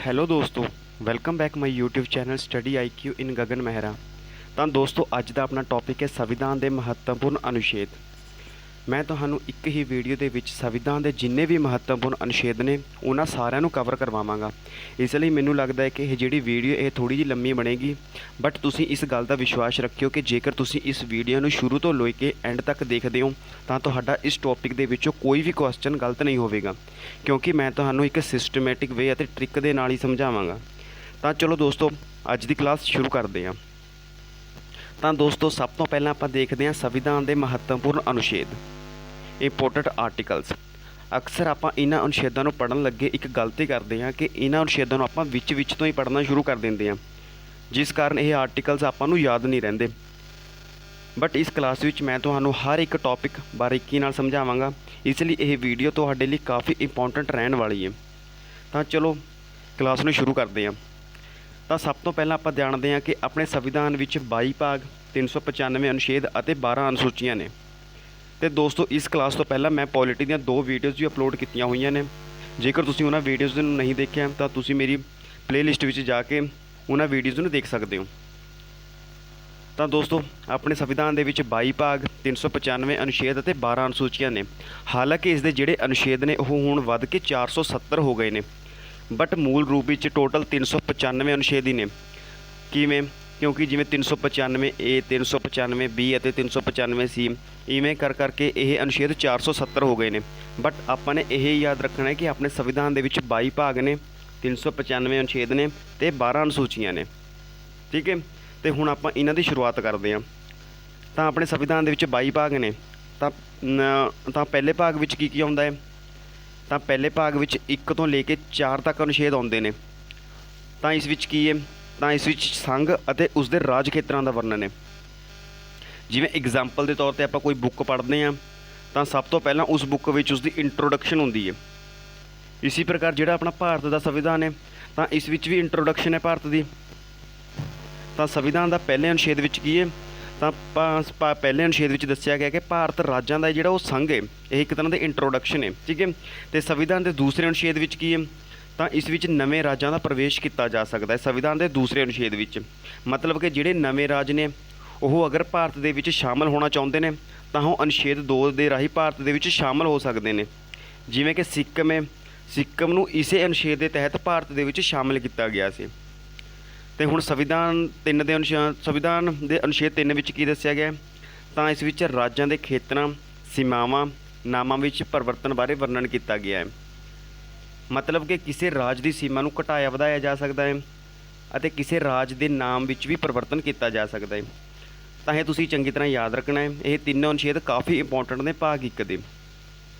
Hello ਦੋਸਤੋ, welcome back my YouTube channel study IQ ਇਨ ਗਗਨ ਮਹਿਰਾ। ਤਾਂ ਦੋਸਤੋ, ਅੱਜ ਦਾ ਆਪਣਾ ਟੌਪਿਕ ਹੈ ਸੰਵਿਧਾਨ ਦੇ ਮਹੱਤਵਪੂਰਨ ਅਨੁਛੇਦ। ਮੈਂ ਤੁਹਾਨੂੰ ਇੱਕ ਹੀ ਵੀਡੀਓ ਦੇ ਵਿੱਚ ਸੰਵਿਧਾਨ ਦੇ ਜਿੰਨੇ ਵੀ ਮਹੱਤਵਪੂਰਨ ਅਨੁਛੇਦ ਨੇ ਉਹਨਾਂ ਸਾਰਿਆਂ ਨੂੰ ਕਵਰ ਕਰਵਾਵਾਂਗਾ। ਇਸ ਲਈ ਮੈਨੂੰ ਲੱਗਦਾ ਹੈ ਕਿ ਇਹ ਜਿਹੜੀ ਵੀਡੀਓ ਇਹ ਥੋੜ੍ਹੀ ਜਿਹੀ ਲੰਮੀ ਬਣੇਗੀ, ਬਟ ਤੁਸੀਂ ਇਸ ਗੱਲ ਦਾ ਵਿਸ਼ਵਾਸ ਰੱਖਿਓ ਕਿ ਜੇਕਰ ਤੁਸੀਂ ਇਸ ਵੀਡੀਓ ਨੂੰ ਸ਼ੁਰੂ ਤੋਂ ਲੈ ਕੇ ਐਂਡ ਤੱਕ ਦੇਖਦੇ ਹੋ ਤਾਂ ਤੁਹਾਡਾ ਇਸ ਟੌਪਿਕ ਦੇ ਵਿੱਚੋਂ ਕੋਈ ਵੀ ਕੁਐਸਚਨ ਗਲਤ ਨਹੀਂ ਹੋਵੇਗਾ, ਕਿਉਂਕਿ ਮੈਂ ਤੁਹਾਨੂੰ ਇੱਕ ਸਿਸਟਮੈਟਿਕ ਵੇ ਅਤੇ ਟ੍ਰਿਕ ਦੇ ਨਾਲ ਹੀ ਸਮਝਾਵਾਂਗਾ। ਤਾਂ ਚਲੋ ਦੋਸਤੋ, ਅੱਜ ਦੀ ਕਲਾਸ ਸ਼ੁਰੂ ਕਰਦੇ ਹਾਂ। ਤਾਂ ਦੋਸਤੋ, ਸਭ ਤੋਂ ਪਹਿਲਾਂ ਆਪਾਂ ਦੇਖਦੇ ਹਾਂ ਸੰਵਿਧਾਨ ਦੇ ਮਹੱਤਵਪੂਰਨ ਅਨੁਛੇਦ, ਇੰਪੋਰਟੈਂਟ ਆਰਟੀਕਲਸ। ਅਕਸਰ ਆਪਾਂ ਇਹਨਾਂ ਅਨੁਛੇਦਾਂ ਨੂੰ ਪੜ੍ਹਨ ਲੱਗੇ ਇੱਕ ਗਲਤੀ ਕਰਦੇ ਹਾਂ ਕਿ ਇਹਨਾਂ ਅਨੁਛੇਦਾਂ ਨੂੰ ਆਪਾਂ ਵਿੱਚ ਤੋਂ ਹੀ ਪੜ੍ਹਨਾ ਸ਼ੁਰੂ ਕਰ ਦਿੰਦੇ ਹਾਂ, ਜਿਸ ਕਾਰਨ ਇਹ ਆਰਟੀਕਲਸ ਆਪਾਂ ਨੂੰ ਯਾਦ ਨਹੀਂ ਰਹਿੰਦੇ। ਬਟ ਇਸ ਕਲਾਸ ਵਿੱਚ ਮੈਂ ਤੁਹਾਨੂੰ ਹਰ ਇੱਕ ਟੌਪਿਕ ਬਾਰੀਕੀ ਨਾਲ ਸਮਝਾਵਾਂਗਾ, ਇਸ ਲਈ ਇਹ ਵੀਡੀਓ ਤੁਹਾਡੇ ਲਈ ਕਾਫੀ ਇੰਪੋਰਟੈਂਟ ਰਹਿਣ ਵਾਲੀ ਹੈ। ਤਾਂ ਚਲੋ ਕਲਾਸ ਨੂੰ ਸ਼ੁਰੂ ਕਰਦੇ ਹਾਂ। ਤਾਂ ਸਭ ਤੋਂ ਪਹਿਲਾਂ ਆਪਾਂ ਜਾਣਦੇ ਹਾਂ ਕਿ ਆਪਣੇ ਸੰਵਿਧਾਨ ਵਿੱਚ 22 ਭਾਗ, 395 ਅਨੁਛੇਦ ਅਤੇ 12 ਅਨੁਸੂਚੀਆਂ ਨੇ। ਅਤੇ ਦੋਸਤੋ, ਇਸ ਕਲਾਸ ਤੋਂ ਪਹਿਲਾਂ ਮੈਂ ਪੋਲਿਟੀ ਦੀਆਂ 2 ਵੀਡੀਓਜ਼ ਵੀ ਅਪਲੋਡ ਕੀਤੀਆਂ ਹੋਈਆਂ ਨੇ। ਜੇਕਰ ਤੁਸੀਂ ਉਹਨਾਂ ਵੀਡੀਓਜ਼ ਨੂੰ ਨਹੀਂ ਦੇਖਿਆ ਤਾਂ ਤੁਸੀਂ ਮੇਰੀ ਪਲੇਲਿਸਟ ਵਿੱਚ ਜਾ ਕੇ ਉਹਨਾਂ ਵੀਡੀਓਜ਼ ਨੂੰ ਦੇਖ ਸਕਦੇ ਹੋ। ਤਾਂ ਦੋਸਤੋ, ਆਪਣੇ ਸੰਵਿਧਾਨ ਦੇ ਵਿੱਚ 22 ਭਾਗ, 395 ਅਨੁਛੇਦ ਅਤੇ 12 ਅਨੁਸੂਚੀਆਂ ਨੇ। ਹਾਲਾਂਕਿ ਇਸ ਦੇ ਜਿਹੜੇ ਅਨੁਛੇਦ ਨੇ ਉਹ ਹੁਣ ਵੱਧ ਕੇ 470 ਹੋ ਗਏ ਨੇ, ਬਟ ਮੂਲ ਰੂਪ ਵਿੱਚ ਟੋਟਲ 395 ਅਨੁਛੇਦ ਹੀ ਨੇ। ਕਿਵੇਂ? ਕਿਉਂਕਿ ਜਿਵੇਂ 395A, 395B ਅਤੇ 395C ਇਵੇਂ ਕਰਕੇ ਇਹ ਅਨੁਛੇਦ 470 ਹੋ ਗਏ ਨੇ। ਬਟ ਆਪਾਂ ਨੇ ਇਹ ਯਾਦ ਰੱਖਣਾ ਹੈ ਕਿ ਆਪਣੇ ਸੰਵਿਧਾਨ ਦੇ ਵਿੱਚ 22 ਭਾਗ ਨੇ, 395 ਅਨੁਛੇਦ ਨੇ ਅਤੇ 12 ਅਨੁਸੂਚੀਆਂ ਨੇ। ਠੀਕ ਹੈ, ਅਤੇ ਹੁਣ ਆਪਾਂ ਇਹਨਾਂ ਦੀ ਸ਼ੁਰੂਆਤ ਕਰਦੇ ਹਾਂ। ਤਾਂ ਆਪਣੇ ਸੰਵਿਧਾਨ ਦੇ ਵਿੱਚ 22 ਭਾਗ ਨੇ। ਤਾਂ ਪਹਿਲੇ ਭਾਗ ਵਿੱਚ ਕੀ ਆਉਂਦਾ ਹੈ? ਤਾਂ ਪਹਿਲੇ ਭਾਗ ਵਿੱਚ 1 ਤੋਂ ਲੈ ਕੇ 4 ਤੱਕ ਅਨੁਛੇਦ ਆਉਂਦੇ ਨੇ। ਤਾਂ ਇਸ ਵਿੱਚ ਕੀ ਹੈ? ਤਾਂ ਇਸ ਵਿੱਚ ਸੰਘ ਅਤੇ ਉਸਦੇ ਰਾਜ ਖੇਤਰਾਂ ਦਾ ਵਰਣਨ ਹੈ। ਜਿਵੇਂ ਐਗਜ਼ਾਮਪਲ ਦੇ ਤੌਰ 'ਤੇ ਆਪਾਂ ਕੋਈ ਬੁੱਕ ਪੜ੍ਹਦੇ ਹਾਂ ਤਾਂ ਸਭ ਤੋਂ ਪਹਿਲਾਂ ਉਸ ਬੁੱਕ ਵਿੱਚ ਉਸਦੀ ਇੰਟਰੋਡਕਸ਼ਨ ਹੁੰਦੀ ਹੈ। ਇਸੇ ਪ੍ਰਕਾਰ ਜਿਹੜਾ ਆਪਣਾ ਭਾਰਤ ਦਾ ਸੰਵਿਧਾਨ ਹੈ ਤਾਂ ਇਸ ਵਿੱਚ ਵੀ ਇੰਟਰੋਡਕਸ਼ਨ ਹੈ ਭਾਰਤ ਦੀ। ਤਾਂ ਸੰਵਿਧਾਨ ਦਾ ਪਹਿਲੇ ਅਨੁਛੇਦ ਵਿੱਚ ਕੀ ਹੈ? ਤਾਂ ਪਹਿਲੇ ਅਨੁਛੇਦ ਵਿੱਚ ਦੱਸਿਆ ਗਿਆ ਕਿ ਭਾਰਤ ਰਾਜਾਂ ਦਾ ਜਿਹੜਾ ਉਹ ਸੰਘ ਹੈ, ਇਹ ਇੱਕ ਤਰ੍ਹਾਂ ਦੀ ਇੰਟਰੋਡਕਸ਼ਨ ਹੈ। ਠੀਕ ਹੈ, ਅਤੇ ਸੰਵਿਧਾਨ ਦੇ ਦੂਸਰੇ ਅਨੁਛੇਦ ਵਿੱਚ ਕੀ ਹੈ? ਤਾਂ ਇਸ ਵਿੱਚ ਨਵੇਂ ਰਾਜਾਂ ਦਾ ਪ੍ਰਵੇਸ਼ ਕੀਤਾ ਜਾ ਸਕਦਾ ਹੈ। ਸੰਵਿਧਾਨ ਦੇ ਦੂਸਰੇ ਅਨੁਛੇਦ ਵਿੱਚ ਮਤਲਬ ਕਿ ਜਿਹੜੇ ਨਵੇਂ ਰਾਜ ਨੇ ਉਹ ਅਗਰ ਭਾਰਤ ਦੇ ਵਿੱਚ ਸ਼ਾਮਲ ਹੋਣਾ ਚਾਹੁੰਦੇ ਨੇ ਤਾਂ ਉਹ ਅਨੁਛੇਦ 2 ਦੇ ਰਾਹੀਂ ਭਾਰਤ ਦੇ ਵਿੱਚ ਸ਼ਾਮਲ ਹੋ ਸਕਦੇ ਨੇ। ਜਿਵੇਂ ਕਿ ਸਿੱਕਮ ਹੈ, ਸਿੱਕਮ ਨੂੰ ਇਸੇ ਅਨੁਛੇਦ ਦੇ ਤਹਿਤ ਭਾਰਤ ਦੇ ਵਿੱਚ ਸ਼ਾਮਲ ਕੀਤਾ ਗਿਆ ਸੀ। ਅਤੇ ਹੁਣ ਸੰਵਿਧਾਨ ਦੇ ਅਨੁਛੇਦ 3 ਵਿੱਚ ਕੀ ਦੱਸਿਆ ਗਿਆ? ਤਾਂ ਇਸ ਵਿੱਚ ਰਾਜਾਂ ਦੇ ਖੇਤਰਾਂ, ਸੀਮਾਵਾਂ, ਨਾਮਾਂ ਵਿੱਚ ਪਰਿਵਰਤਨ ਬਾਰੇ ਵਰਣਨ ਕੀਤਾ ਗਿਆ ਹੈ। ਮਤਲਬ ਕਿ ਕਿਸੇ ਰਾਜ ਦੀ ਸੀਮਾ ਨੂੰ ਘਟਾਇਆ ਵਧਾਇਆ ਜਾ ਸਕਦਾ ਹੈ ਅਤੇ ਕਿਸੇ ਰਾਜ ਦੇ ਨਾਮ ਵਿੱਚ ਵੀ ਪਰਿਵਰਤਨ ਕੀਤਾ ਜਾ ਸਕਦਾ ਹੈ। ਤਾਂ ਇਹ ਤੁਸੀਂ ਚੰਗੀ ਤਰ੍ਹਾਂ ਯਾਦ ਰੱਖਣਾ ਹੈ। ਇਹ ਤਿੰਨੋਂ ਅਨੁਛੇਦ ਕਾਫੀ ਇੰਪੋਰਟੈਂਟ ਨੇ ਭਾਗ 1 ਦੇ।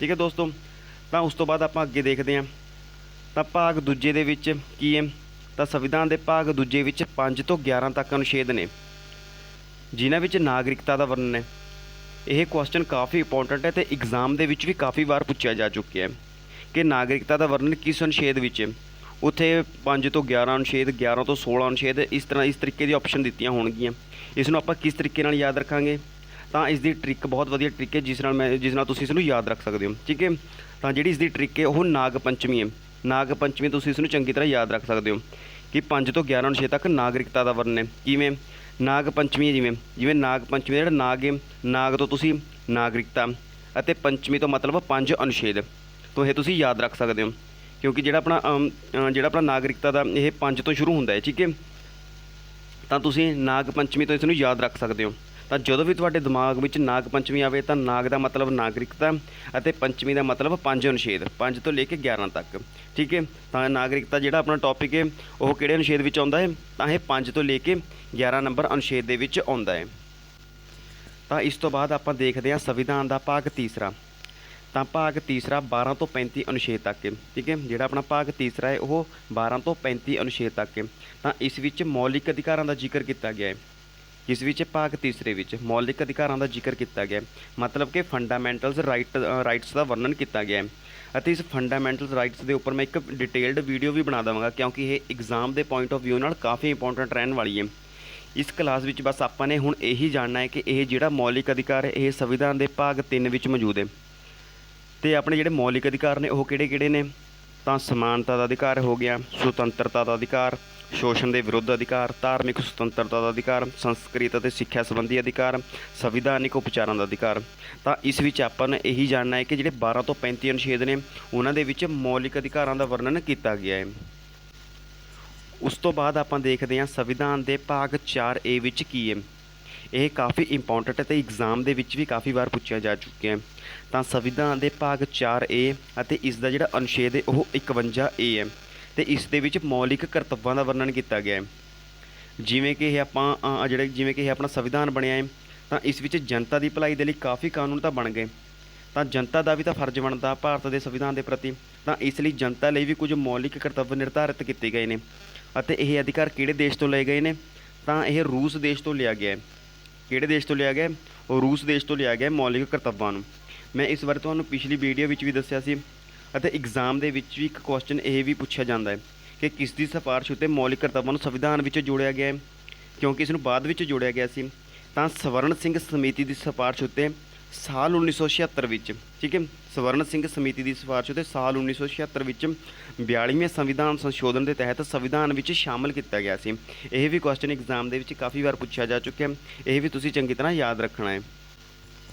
ਠੀਕ ਹੈ ਦੋਸਤੋ, ਤਾਂ ਉਸ ਤੋਂ ਬਾਅਦ ਆਪਾਂ ਅੱਗੇ ਦੇਖਦੇ ਹਾਂ। ਤਾਂ ਭਾਗ ਦੂਜੇ ਦੇ ਵਿੱਚ ਕੀ ਹੈ? ਤਾਂ ਸੰਵਿਧਾਨ ਦੇ ਭਾਗ ਦੂਜੇ ਵਿੱਚ 5 ਤੋਂ 11 ਤੱਕ ਅਨੁਛੇਦ ਨੇ, ਜਿਨ੍ਹਾਂ ਵਿੱਚ ਨਾਗਰਿਕਤਾ ਦਾ ਵਰਣਨ ਹੈ। ਇਹ ਕੁਐਸਚਨ ਕਾਫੀ ਇੰਪੋਰਟੈਂਟ ਹੈ ਅਤੇ ਐਗਜ਼ਾਮ ਦੇ ਵਿੱਚ ਵੀ ਕਾਫੀ ਵਾਰ ਪੁੱਛਿਆ ਜਾ ਚੁੱਕਿਆ ਹੈ ਕਿ ਨਾਗਰਿਕਤਾ ਦਾ ਵਰਣਨ ਕਿਸ ਅਨੁਛੇਦ ਵਿੱਚ ਹੈ। ਉੱਥੇ 5 ਤੋਂ 11 ਅਨੁਛੇਦ, 11 ਤੋਂ 16 ਅਨੁਛੇਦ, ਇਸ ਤਰੀਕੇ ਦੀ ਆਪਸ਼ਨ ਦਿੱਤੀਆਂ ਹੋਣਗੀਆਂ। ਇਸ ਨੂੰ ਆਪਾਂ ਕਿਸ ਤਰੀਕੇ ਨਾਲ ਯਾਦ ਰੱਖਾਂਗੇ? ਤਾਂ ਇਸ ਦੀ ਟ੍ਰਿਕ ਬਹੁਤ ਵਧੀਆ ਟ੍ਰਿਕ ਹੈ ਜਿਸ ਨਾਲ ਤੁਸੀਂ ਇਸ ਨੂੰ ਯਾਦ ਰੱਖ ਸਕਦੇ ਹੋ। ਠੀਕ ਹੈ, ਤਾਂ ਜਿਹੜੀ ਇਸ ਦੀ ਟ੍ਰਿਕ ਹੈ ਉਹ ਨਾਗ ਪੰਚਮੀ ਹੈ। ਨਾਗ ਪੰਚਮੀ ਤੁਸੀਂ ਇਸ ਨੂੰ ਚੰਗੀ ਤਰ੍ਹਾਂ ਯਾਦ ਰੱਖ ਸਕਦੇ ਹੋ ਕਿ 5 ਤੋਂ 11 ਅਨੁਛੇਦ ਤੱਕ ਨਾਗਰਿਕਤਾ ਦਾ ਵਰਣਨ ਹੈ। ਕਿਵੇਂ? ਨਾਗ ਪੰਚਮੀ ਹੈ, ਜਿਵੇਂ ਨਾਗ ਪੰਚਮੀ ਦਾ ਜਿਹੜਾ ਨਾਗ ਹੈ, ਨਾਗ ਤੋਂ ਤੁਸੀਂ ਨਾਗਰਿਕਤਾ ਅਤੇ ਪੰਚਮੀ ਤੋਂ ਮਤਲਬ 5 ਅਨੁਛੇਦ। ਤੋਂ ਇਹ ਤੁਸੀਂ ਯਾਦ ਰੱਖ ਸਕਦੇ ਹੋ ਕਿਉਂਕਿ ਜਿਹੜਾ ਆਪਣਾ ਨਾਗਰਿਕਤਾ ਦਾ ਇਹ 5 ਤੋਂ ਸ਼ੁਰੂ ਹੁੰਦਾ ਹੈ। ਠੀਕ ਹੈ, ਤਾਂ ਤੁਸੀਂ ਨਾਗ ਪੰਚਮੀ ਤੋਂ ਇਸ ਨੂੰ ਯਾਦ ਰੱਖ ਸਕਦੇ ਹੋ। ਤਾਂ ਜਦੋਂ ਵੀ ਤੁਹਾਡੇ ਦਿਮਾਗ ਵਿੱਚ ਨਾਗ ਪੰਚਮੀ ਆਵੇ ਤਾਂ ਨਾਗ ਦਾ ਮਤਲਬ ਨਾਗਰਿਕਤਾ ਅਤੇ ਪੰਚਮੀ ਦਾ ਮਤਲਬ 5 ਅਨੁਛੇਦ, 5 ਤੋਂ ਲੈ ਕੇ 11 ਤੱਕ। ਠੀਕ ਹੈ, ਤਾਂ ਨਾਗਰਿਕਤਾ ਜਿਹੜਾ ਆਪਣਾ ਟੌਪਿਕ ਹੈ ਉਹ ਕਿਹੜੇ ਅਨੁਛੇਦ ਵਿੱਚ ਆਉਂਦਾ ਹੈ? ਤਾਂ ਇਹ 5 ਤੋਂ ਲੈ ਕੇ 11 ਨੰਬਰ ਅਨੁਛੇਦ ਦੇ ਵਿੱਚ ਆਉਂਦਾ ਹੈ। ਤਾਂ ਇਸ ਤੋਂ ਬਾਅਦ ਆਪਾਂ ਦੇਖਦੇ ਹਾਂ ਸੰਵਿਧਾਨ ਦਾ ਭਾਗ ਤੀਸਰਾ। ਤਾਂ ਭਾਗ ਤੀਸਰਾ 12 ਤੋਂ 35 ਅਨੁਛੇਦ ਤੱਕ ਹੈ। ਠੀਕ ਹੈ, ਜਿਹੜਾ ਆਪਣਾ ਭਾਗ ਤੀਸਰਾ ਹੈ ਉਹ 12 ਤੋਂ 35 ਅਨੁਛੇਦ ਤੱਕ ਹੈ। ਤਾਂ ਇਸ ਵਿੱਚ ਮੌਲਿਕ ਅਧਿਕਾਰਾਂ ਦਾ ਜ਼ਿਕਰ ਕੀਤਾ ਗਿਆ ਹੈ। ਇਸ ਵਿੱਚ ਭਾਗ ਤੀਸਰੇ ਵਿੱਚ ਮੌਲਿਕ ਅਧਿਕਾਰਾਂ ਦਾ ਜ਼ਿਕਰ ਕੀਤਾ ਗਿਆ, ਮਤਲਬ ਕਿ ਫੰਡਾਮੈਂਟਲਸ ਰਾਈਟਸ ਦਾ ਵਰਣਨ ਕੀਤਾ ਗਿਆ ਹੈ। ਅਤੇ ਇਸ ਫੰਡਾਮੈਂਟਲ ਰਾਈਟਸ ਦੇ ਉੱਪਰ ਮੈਂ ਇੱਕ ਡਿਟੇਲਡ ਵੀਡੀਓ ਵੀ ਬਣਾ ਦੇਵਾਂਗਾ ਕਿਉਂਕਿ ਇਹ ਐਗਜ਼ਾਮ ਦੇ ਪੁਆਇੰਟ ਆਫ ਵਿਊ ਨਾਲ ਕਾਫੀ ਇੰਪੋਰਟੈਂਟ ਰਹਿਣ ਵਾਲੀ ਹੈ। ਇਸ ਕਲਾਸ ਵਿੱਚ ਬਸ ਆਪਾਂ ਨੇ ਹੁਣ ਇਹੀ ਜਾਣਨਾ ਹੈ ਕਿ ਇਹ ਜਿਹੜਾ ਮੌਲਿਕ ਅਧਿਕਾਰ ਹੈ ਇਹ ਸੰਵਿਧਾਨ ਦੇ ਭਾਗ 3 ਵਿੱਚ ਮੌਜੂਦ ਹੈ। ਅਤੇ ਆਪਣੇ ਜਿਹੜੇ ਮੌਲਿਕ ਅਧਿਕਾਰ ਨੇ ਉਹ ਕਿਹੜੇ-ਕਿਹੜੇ ਨੇ? ਤਾਂ ਸਮਾਨਤਾ ਦਾ ਅਧਿਕਾਰ ਹੋ ਗਿਆ, ਸੁਤੰਤਰਤਾ ਦਾ ਅਧਿਕਾਰ, ਸ਼ੋਸ਼ਣ ਦੇ ਵਿਰੁੱਧ ਅਧਿਕਾਰ, ਧਾਰਮਿਕ ਸੁਤੰਤਰਤਾ ਦਾ ਅਧਿਕਾਰ, ਸੰਸਕ੍ਰਿਤ ਅਤੇ ਸਿੱਖਿਆ ਸੰਬੰਧੀ ਅਧਿਕਾਰ, ਸੰਵਿਧਾਨਿਕ ਉਪਚਾਰਾਂ ਦਾ ਅਧਿਕਾਰ। ਤਾਂ ਇਸ ਵਿੱਚ ਆਪਾਂ ਨੇ ਇਹੀ ਜਾਣਨਾ ਹੈ ਕਿ ਜਿਹੜੇ 12 ਤੋਂ 35 ਅਨੁਛੇਦ ਨੇ ਉਹਨਾਂ ਦੇ ਵਿੱਚ ਮੌਲਿਕ ਅਧਿਕਾਰਾਂ ਦਾ ਵਰਣਨ ਕੀਤਾ ਗਿਆ ਹੈ। ਉਸ ਤੋਂ ਬਾਅਦ ਆਪਾਂ ਦੇਖਦੇ ਹਾਂ ਸੰਵਿਧਾਨ ਦੇ ਭਾਗ 4A ਵਿੱਚ ਕੀ ਹੈ। ਇਹ ਕਾਫੀ ਇੰਪੋਰਟੈਂਟ ਹੈ ਅਤੇ ਐਗਜ਼ਾਮ ਦੇ ਵਿੱਚ ਵੀ ਕਾਫੀ ਵਾਰ ਪੁੱਛਿਆ ਜਾ ਚੁੱਕਿਆ ਹੈ। ਤਾਂ ਸੰਵਿਧਾਨ ਦੇ ਭਾਗ 4A ਅਤੇ ਇਸ ਦਾ ਜਿਹੜਾ ਅਨੁਛੇਦ ਹੈ ਉਹ 51A ਹੈ ਅਤੇ ਇਸ ਦੇ ਵਿੱਚ ਮੌਲਿਕ ਕਰਤੱਵਾਂ ਦਾ ਵਰਣਨ ਕੀਤਾ ਗਿਆ ਹੈ। ਜਿਵੇਂ ਕਿ ਇਹ ਆਪਣਾ ਸੰਵਿਧਾਨ ਬਣਿਆ ਹੈ ਤਾਂ ਇਸ ਵਿੱਚ ਜਨਤਾ ਦੀ ਭਲਾਈ ਦੇ ਲਈ ਕਾਫੀ ਕਾਨੂੰਨ ਤਾਂ ਬਣ ਗਏ। ਤਾਂ ਜਨਤਾ ਦਾ ਵੀ ਤਾਂ ਫਰਜ਼ ਬਣਦਾ ਭਾਰਤ ਦੇ ਸੰਵਿਧਾਨ ਦੇ ਪ੍ਰਤੀ, ਤਾਂ ਇਸ ਲਈ ਜਨਤਾ ਲਈ ਵੀ ਕੁਝ ਮੌਲਿਕ ਕਰਤੱਵ ਨਿਰਧਾਰਿਤ ਕੀਤੇ ਗਏ ਨੇ ਅਤੇ ਇਹ ਅਧਿਕਾਰ ਕਿਹੜੇ ਦੇਸ਼ ਤੋਂ ਲਏ ਗਏ ਨੇ, ਤਾਂ ਇਹ ਰੂਸ ਦੇਸ਼ ਤੋਂ ਲਿਆ ਗਿਆ ਹੈ। ਕਿਹੜੇ ਦੇਸ਼ ਤੋਂ ਲਿਆ ਗਿਆ? ਉਹ ਰੂਸ ਦੇਸ਼ ਤੋਂ ਲਿਆ ਗਿਆ ਮੌਲਿਕ ਕਰਤੱਵਾਂ ਨੂੰ। ਮੈਂ ਇਸ ਬਾਰੇ ਤੁਹਾਨੂੰ ਪਿਛਲੀ ਵੀਡੀਓ ਵਿੱਚ ਵੀ ਦੱਸਿਆ ਸੀ ਅਤੇ ਐਗਜ਼ਾਮ ਦੇ ਵਿੱਚ ਵੀ ਇੱਕ ਕੁਐਸਚਨ ਇਹ ਵੀ ਪੁੱਛਿਆ ਜਾਂਦਾ ਹੈ ਕਿ ਕਿਸ ਦੀ ਸਿਫਾਰਿਸ਼ ਉੱਤੇ ਮੌਲਿਕ ਕਰਤੱਵਾਂ ਨੂੰ ਸੰਵਿਧਾਨ ਵਿੱਚ ਜੋੜਿਆ ਗਿਆ ਹੈ, ਕਿਉਂਕਿ ਇਸ ਨੂੰ ਬਾਅਦ ਵਿੱਚ ਜੋੜਿਆ ਗਿਆ ਸੀ। ਤਾਂ ਸਵਰਨ ਸਿੰਘ ਸਮਿਤੀ ਦੀ ਸਿਫਾਰਿਸ਼ ਉੱਤੇ ਸਾਲ 1976 ਵਿੱਚ, ਠੀਕ ਹੈ, ਸਵਰਨ ਸਿੰਘ ਸਮਿਤੀ ਦੀ ਸਿਫਾਰਿਸ਼ ਉੱਤੇ ਸਾਲ 1976 ਵਿੱਚ 42ਵੇਂ ਸੰਵਿਧਾਨ ਸੰਸ਼ੋਧਨ ਦੇ ਤਹਿਤ ਸੰਵਿਧਾਨ ਵਿੱਚ ਸ਼ਾਮਲ ਕੀਤਾ ਗਿਆ ਸੀ। ਇਹ ਵੀ ਕੁਐਸਚਨ ਐਗਜ਼ਾਮ ਦੇ ਵਿੱਚ ਕਾਫੀ ਵਾਰ ਪੁੱਛਿਆ ਜਾ ਚੁੱਕਿਆ, ਇਹ ਵੀ ਤੁਸੀਂ ਚੰਗੀ ਤਰ੍ਹਾਂ ਯਾਦ ਰੱਖਣਾ ਹੈ।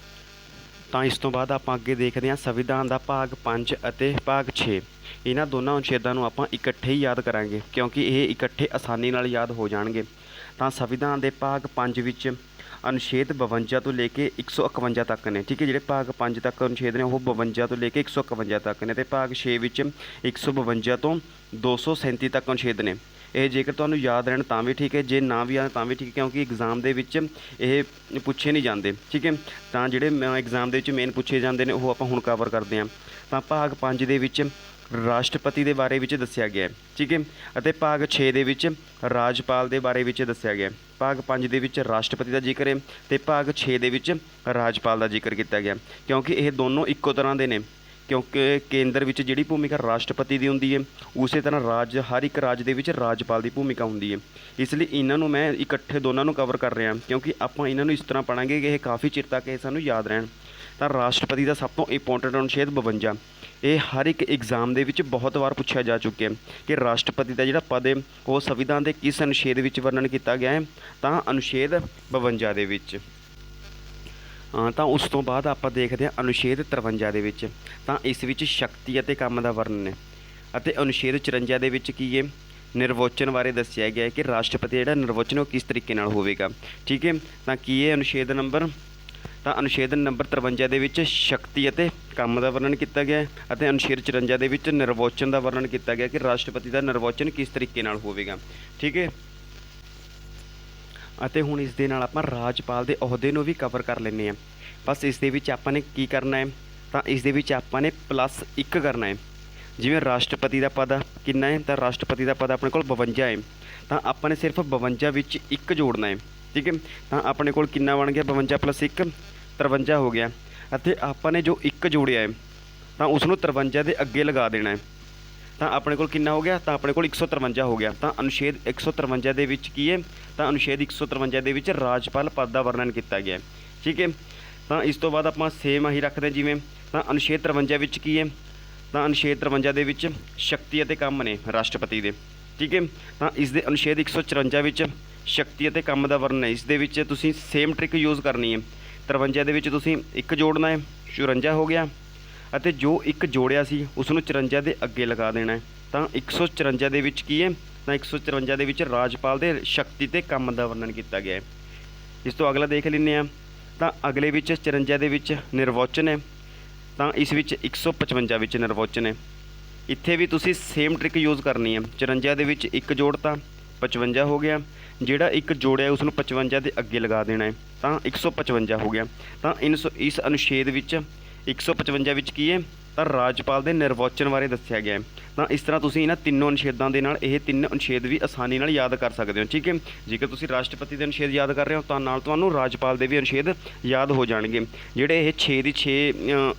ਤਾਂ ਇਸ ਤੋਂ ਬਾਅਦ ਆਪਾਂ ਅੱਗੇ ਦੇਖਦੇ ਹਾਂ ਸੰਵਿਧਾਨ ਦਾ ਭਾਗ 5 ਅਤੇ ਭਾਗ 6। ਇਹਨਾਂ ਦੋਨਾਂ ਅਨੁਛੇਦਾਂ ਨੂੰ ਆਪਾਂ ਇਕੱਠੇ ਹੀ ਯਾਦ ਕਰਾਂਗੇ ਕਿਉਂਕਿ ਇਹ ਇਕੱਠੇ ਆਸਾਨੀ ਨਾਲ ਯਾਦ ਹੋ ਜਾਣਗੇ। ਤਾਂ ਸੰਵਿਧਾਨ ਦੇ ਭਾਗ 5 ਵਿੱਚ ਅਨੁਛੇਦ 52 ਤੋਂ ਲੈ ਕੇ 151 ਤੱਕ ਨੇ, ਠੀਕ ਹੈ। ਜਿਹੜੇ ਭਾਗ 5 ਤੱਕ ਅਨੁਛੇਦ ਨੇ ਉਹ 52 ਤੋਂ ਲੈ ਕੇ 151 ਤੱਕ ਨੇ ਅਤੇ ਭਾਗ 6 ਵਿੱਚ 152 ਤੋਂ 237 ਤੱਕ ਅਨੁਛੇਦ ਨੇ। ਇਹ ਜੇਕਰ ਤੁਹਾਨੂੰ ਯਾਦ ਰਹਿਣ ਤਾਂ ਵੀ ਠੀਕ ਹੈ, ਜੇ ਨਾ ਵੀ ਆਉਣ ਤਾਂ ਵੀ ਠੀਕ ਹੈ, ਕਿਉਂਕਿ ਐਗਜ਼ਾਮ ਦੇ ਵਿੱਚ ਇਹ ਪੁੱਛੇ ਨਹੀਂ ਜਾਂਦੇ, ਠੀਕ ਹੈ। ਤਾਂ ਜਿਹੜੇ ਐਗਜ਼ਾਮ ਦੇ ਵਿੱਚ ਮੇਨ ਪੁੱਛੇ ਜਾਂਦੇ ਨੇ ਉਹ ਆਪਾਂ ਹੁਣ ਕਵਰ ਕਰਦੇ ਹਾਂ। ਤਾਂ ਭਾਗ 5 ਦੇ ਵਿੱਚ ਰਾਸ਼ਟਰਪਤੀ ਦੇ ਬਾਰੇ ਵਿੱਚ ਦੱਸਿਆ ਗਿਆ ਹੈ, ਠੀਕ ਹੈ, ਅਤੇ ਭਾਗ 6 ਦੇ ਵਿੱਚ ਰਾਜਪਾਲ ਦੇ ਬਾਰੇ ਵਿੱਚ ਦੱਸਿਆ ਗਿਆ। ਭਾਗ 5 ਦੇ ਵਿੱਚ ਰਾਸ਼ਟਰਪਤੀ ਦਾ ਜ਼ਿਕਰ ਹੈ ਅਤੇ ਭਾਗ 6 ਦੇ ਵਿੱਚ ਰਾਜਪਾਲ ਦਾ ਜ਼ਿਕਰ ਕੀਤਾ ਗਿਆ, ਕਿਉਂਕਿ ਇਹ ਦੋਨੋਂ ਇੱਕੋ ਤਰ੍ਹਾਂ ਦੇ ਨੇ। ਕਿਉਂਕਿ ਕੇਂਦਰ ਵਿੱਚ ਜਿਹੜੀ ਭੂਮਿਕਾ ਰਾਸ਼ਟਰਪਤੀ ਦੀ ਹੁੰਦੀ ਹੈ ਉਸੇ ਤਰ੍ਹਾਂ ਹਰ ਇੱਕ ਰਾਜ ਦੇ ਵਿੱਚ ਰਾਜਪਾਲ ਦੀ ਭੂਮਿਕਾ ਹੁੰਦੀ ਹੈ। ਇਸ ਲਈ ਇਹਨਾਂ ਨੂੰ ਮੈਂ ਇਕੱਠੇ ਦੋਨਾਂ ਨੂੰ ਕਵਰ ਕਰ ਰਿਹਾ ਕਿਉਂਕਿ ਆਪਾਂ ਇਹਨਾਂ ਨੂੰ ਇਸ ਤਰ੍ਹਾਂ ਪੜ੍ਹਾਂਗੇ ਕਿ ਇਹ ਕਾਫੀ ਚਿਰ ਤੱਕ ਇਹ ਸਾਨੂੰ ਯਾਦ ਰਹਿਣ। ਤਾਂ ਰਾਸ਼ਟਰਪਤੀ ਦਾ ਸਭ ਤੋਂ ਇੰਪੋਰਟੈਂਟ ਅਨੁਛੇਦ 52, ਇਹ ਹਰ ਇੱਕ ਐਗਜ਼ਾਮ ਦੇ ਵਿੱਚ ਬਹੁਤ ਵਾਰ ਪੁੱਛਿਆ ਜਾ ਚੁੱਕਿਆ ਕਿ ਰਾਸ਼ਟਰਪਤੀ ਦਾ ਜਿਹੜਾ ਪਦ ਹੈ ਉਹ ਸੰਵਿਧਾਨ ਦੇ ਕਿਸ ਅਨੁਛੇਦ ਵਿੱਚ ਵਰਣਨ ਕੀਤਾ ਗਿਆ ਹੈ, ਤਾਂ ਅਨੁਛੇਦ 52 ਦੇ ਵਿੱਚ। ਤਾਂ ਉਸ ਤੋਂ ਬਾਅਦ ਆਪਾਂ ਦੇਖਦੇ ਹਾਂ ਅਨੁਛੇਦ 53 ਦੇ ਵਿੱਚ। ਤਾਂ ਇਸ ਵਿੱਚ ਸ਼ਕਤੀ ਅਤੇ ਕੰਮ ਦਾ ਵਰਣਨ ਹੈ ਅਤੇ ਅਨੁਛੇਦ 54 ਦੇ ਵਿੱਚ ਕੀ ਹੈ, ਨਿਰਵਾਚਨ ਬਾਰੇ ਦੱਸਿਆ ਗਿਆ ਹੈ ਕਿ ਰਾਸ਼ਟਰਪਤੀ ਜਿਹੜਾ ਨਿਰਵਾਚਨ ਉਹ ਕਿਸ ਤਰੀਕੇ ਨਾਲ ਹੋਵੇਗਾ, ਠੀਕ ਹੈ। ਤਾਂ ਕੀ ਹੈ ਅਨੁਛੇਦ ਨੰਬਰ, ਤਾਂ ਅਨੁਛੇਦ ਨੰਬਰ 53 ਦੇ ਵਿੱਚ ਸ਼ਕਤੀ ਅਤੇ ਕੰਮ ਦਾ ਵਰਣਨ ਕੀਤਾ ਗਿਆ ਅਤੇ ਅਨੁਛੇਦ 54 ਦੇ ਵਿੱਚ ਨਿਰਵਾਚਨ ਦਾ ਵਰਣਨ ਕੀਤਾ ਗਿਆ ਕਿ ਰਾਸ਼ਟਰਪਤੀ ਦਾ ਨਿਰਵਾਚਨ ਕਿਸ ਤਰੀਕੇ ਨਾਲ ਹੋਵੇਗਾ, ਠੀਕ ਹੈ। ਅਤੇ ਹੁਣ ਇਸ ਦੇ ਨਾਲ ਆਪਾਂ ਰਾਜਪਾਲ ਦੇ ਅਹੁਦੇ ਨੂੰ ਵੀ ਕਵਰ ਕਰ ਲੈਂਦੇ ਹਾਂ। ਬਸ ਇਸ ਦੇ ਵਿੱਚ ਆਪਾਂ ਨੇ ਕੀ ਕਰਨਾ ਹੈ, ਤਾਂ ਇਸ ਦੇ ਵਿੱਚ ਆਪਾਂ ਨੇ +1 ਕਰਨਾ ਹੈ। ਜਿਵੇਂ ਰਾਸ਼ਟਰਪਤੀ ਦਾ ਪਦ ਕਿੰਨਾ ਹੈ, ਤਾਂ ਰਾਸ਼ਟਰਪਤੀ ਦਾ ਪਦ ਆਪਣੇ ਕੋਲ 52 ਹੈ, ਤਾਂ ਆਪਾਂ ਨੇ ਸਿਰਫ 52 ਵਿੱਚ 1 ਜੋੜਨਾ ਹੈ, ਠੀਕ ਹੈ। ਤਾਂ ਆਪਣੇ ਕੋਲ ਕਿੰਨਾ ਬਣ ਗਿਆ, 52 + 1 53 ਹੋ ਗਿਆ ਅਤੇ ਆਪਾਂ ਨੇ ਜੋ 1 ਜੋੜਿਆ ਹੈ ਤਾਂ ਉਸ ਨੂੰ 53 ਦੇ ਅੱਗੇ ਲਗਾ ਦੇਣਾ ਹੈ। ਤਾਂ ਆਪਣੇ ਕੋਲ ਕਿੰਨਾ ਹੋ ਗਿਆ, ਤਾਂ ਆਪਣੇ ਕੋਲ 153 ਹੋ ਗਿਆ। ਤਾਂ ਅਨੁਛੇਦ 153 ਦੇ ਵਿੱਚ ਕੀ ਹੈ, ਤਾਂ ਅਨੁਛੇਦ 153 ਦੇ ਵਿੱਚ ਰਾਜਪਾਲ ਪਦ ਦਾ ਵਰਣਨ ਕੀਤਾ ਗਿਆ, ਠੀਕ ਹੈ। ਤਾਂ ਇਸ ਤੋਂ ਬਾਅਦ ਆਪਾਂ ਸੇਮ ਆਹੀ ਰੱਖਦੇ ਜਿਵੇਂ। ਤਾਂ ਅਨੁਛੇਦ 53 ਵਿੱਚ ਕੀ ਹੈ, ਤਾਂ ਅਨੁਛੇਦ 53 ਦੇ ਵਿੱਚ ਸ਼ਕਤੀ ਅਤੇ ਕੰਮ ਨੇ ਰਾਸ਼ਟਰਪਤੀ ਦੇ, ਠੀਕ ਹੈ। ਤਾਂ ਇਸ ਦੇ ਅਨੁਛੇਦ 154 ਵਿੱਚ ਸ਼ਕਤੀ ਅਤੇ ਕੰਮ ਦਾ ਵਰਣਨ ਹੈ। ਇਸ ਦੇ ਵਿੱਚ ਤੁਸੀਂ ਸੇਮ ਟ੍ਰਿਕ ਯੂਜ਼ ਕਰਨੀ ਹੈ। 53 ਦੇ ਵਿੱਚ ਤੁਸੀਂ 1 ਜੋੜਨਾ ਹੈ, 54 ਹੋ ਗਿਆ ਅਤੇ ਜੋ 1 ਜੋੜਿਆ ਸੀ ਉਸ ਨੂੰ 54 ਦੇ ਅੱਗੇ ਲਗਾ ਦੇਣਾ ਹੈ। ਤਾਂ 154 ਦੇ ਵਿੱਚ ਕੀ ਹੈ, ਤਾਂ 154 ਦੇ ਵਿੱਚ ਰਾਜਪਾਲ ਦੇ ਸ਼ਕਤੀ ਅਤੇ ਕੰਮ ਦਾ ਵਰਣਨ ਕੀਤਾ ਗਿਆ ਹੈ। ਇਸ ਤੋਂ ਅਗਲਾ ਦੇਖ ਲੈਂਦੇ ਹਾਂ। ਤਾਂ ਅਗਲੇ ਵਿੱਚ 54 ਦੇ ਵਿੱਚ ਨਿਰਵਾਚਨ ਹੈ, ਤਾਂ ਇਸ ਵਿੱਚ 155 ਵਿੱਚ ਨਿਰਵਾਚਨ ਹੈ। ਇੱਥੇ ਵੀ ਤੁਸੀਂ ਸੇਮ ਟ੍ਰਿਕ ਯੂਜ਼ ਕਰਨੀ ਹੈ। 54 ਦੇ ਵਿੱਚ 1 ਜੋੜਤਾ, 55 ਹੋ ਗਿਆ। ਜਿਹੜਾ 1 ਜੋੜਿਆ ਉਸ ਨੂੰ 55 ਦੇ ਅੱਗੇ ਲਗਾ ਦੇਣਾ ਹੈ, ਤਾਂ 155 ਹੋ ਗਿਆ। ਤਾਂ ਇਸ ਅਨੁਛੇਦ ਵਿੱਚ 155 ਵਿੱਚ ਕੀ ਹੈ, ਤਾਂ ਰਾਜਪਾਲ ਦੇ ਨਿਰਵਾਚਨ ਬਾਰੇ ਦੱਸਿਆ ਗਿਆ ਹੈ। ਤਾਂ ਇਸ ਤਰ੍ਹਾਂ ਤੁਸੀਂ ਇਹਨਾਂ ਤਿੰਨੋਂ ਅਨੁਛੇਦਾਂ ਦੇ ਨਾਲ ਇਹ 3 ਅਨੁਛੇਦ ਵੀ ਆਸਾਨੀ ਨਾਲ ਯਾਦ ਕਰ ਸਕਦੇ ਹੋ, ਠੀਕ ਹੈ। ਜੇਕਰ ਤੁਸੀਂ ਰਾਸ਼ਟਰਪਤੀ ਦੇ ਅਨੁਛੇਦ ਯਾਦ ਕਰ ਰਹੇ ਹੋ ਤਾਂ ਨਾਲ ਤੁਹਾਨੂੰ ਰਾਜਪਾਲ ਦੇ ਵੀ ਅਨੁਛੇਦ ਯਾਦ ਹੋ ਜਾਣਗੇ। ਜਿਹੜੇ ਇਹ 6 ਦੀ 6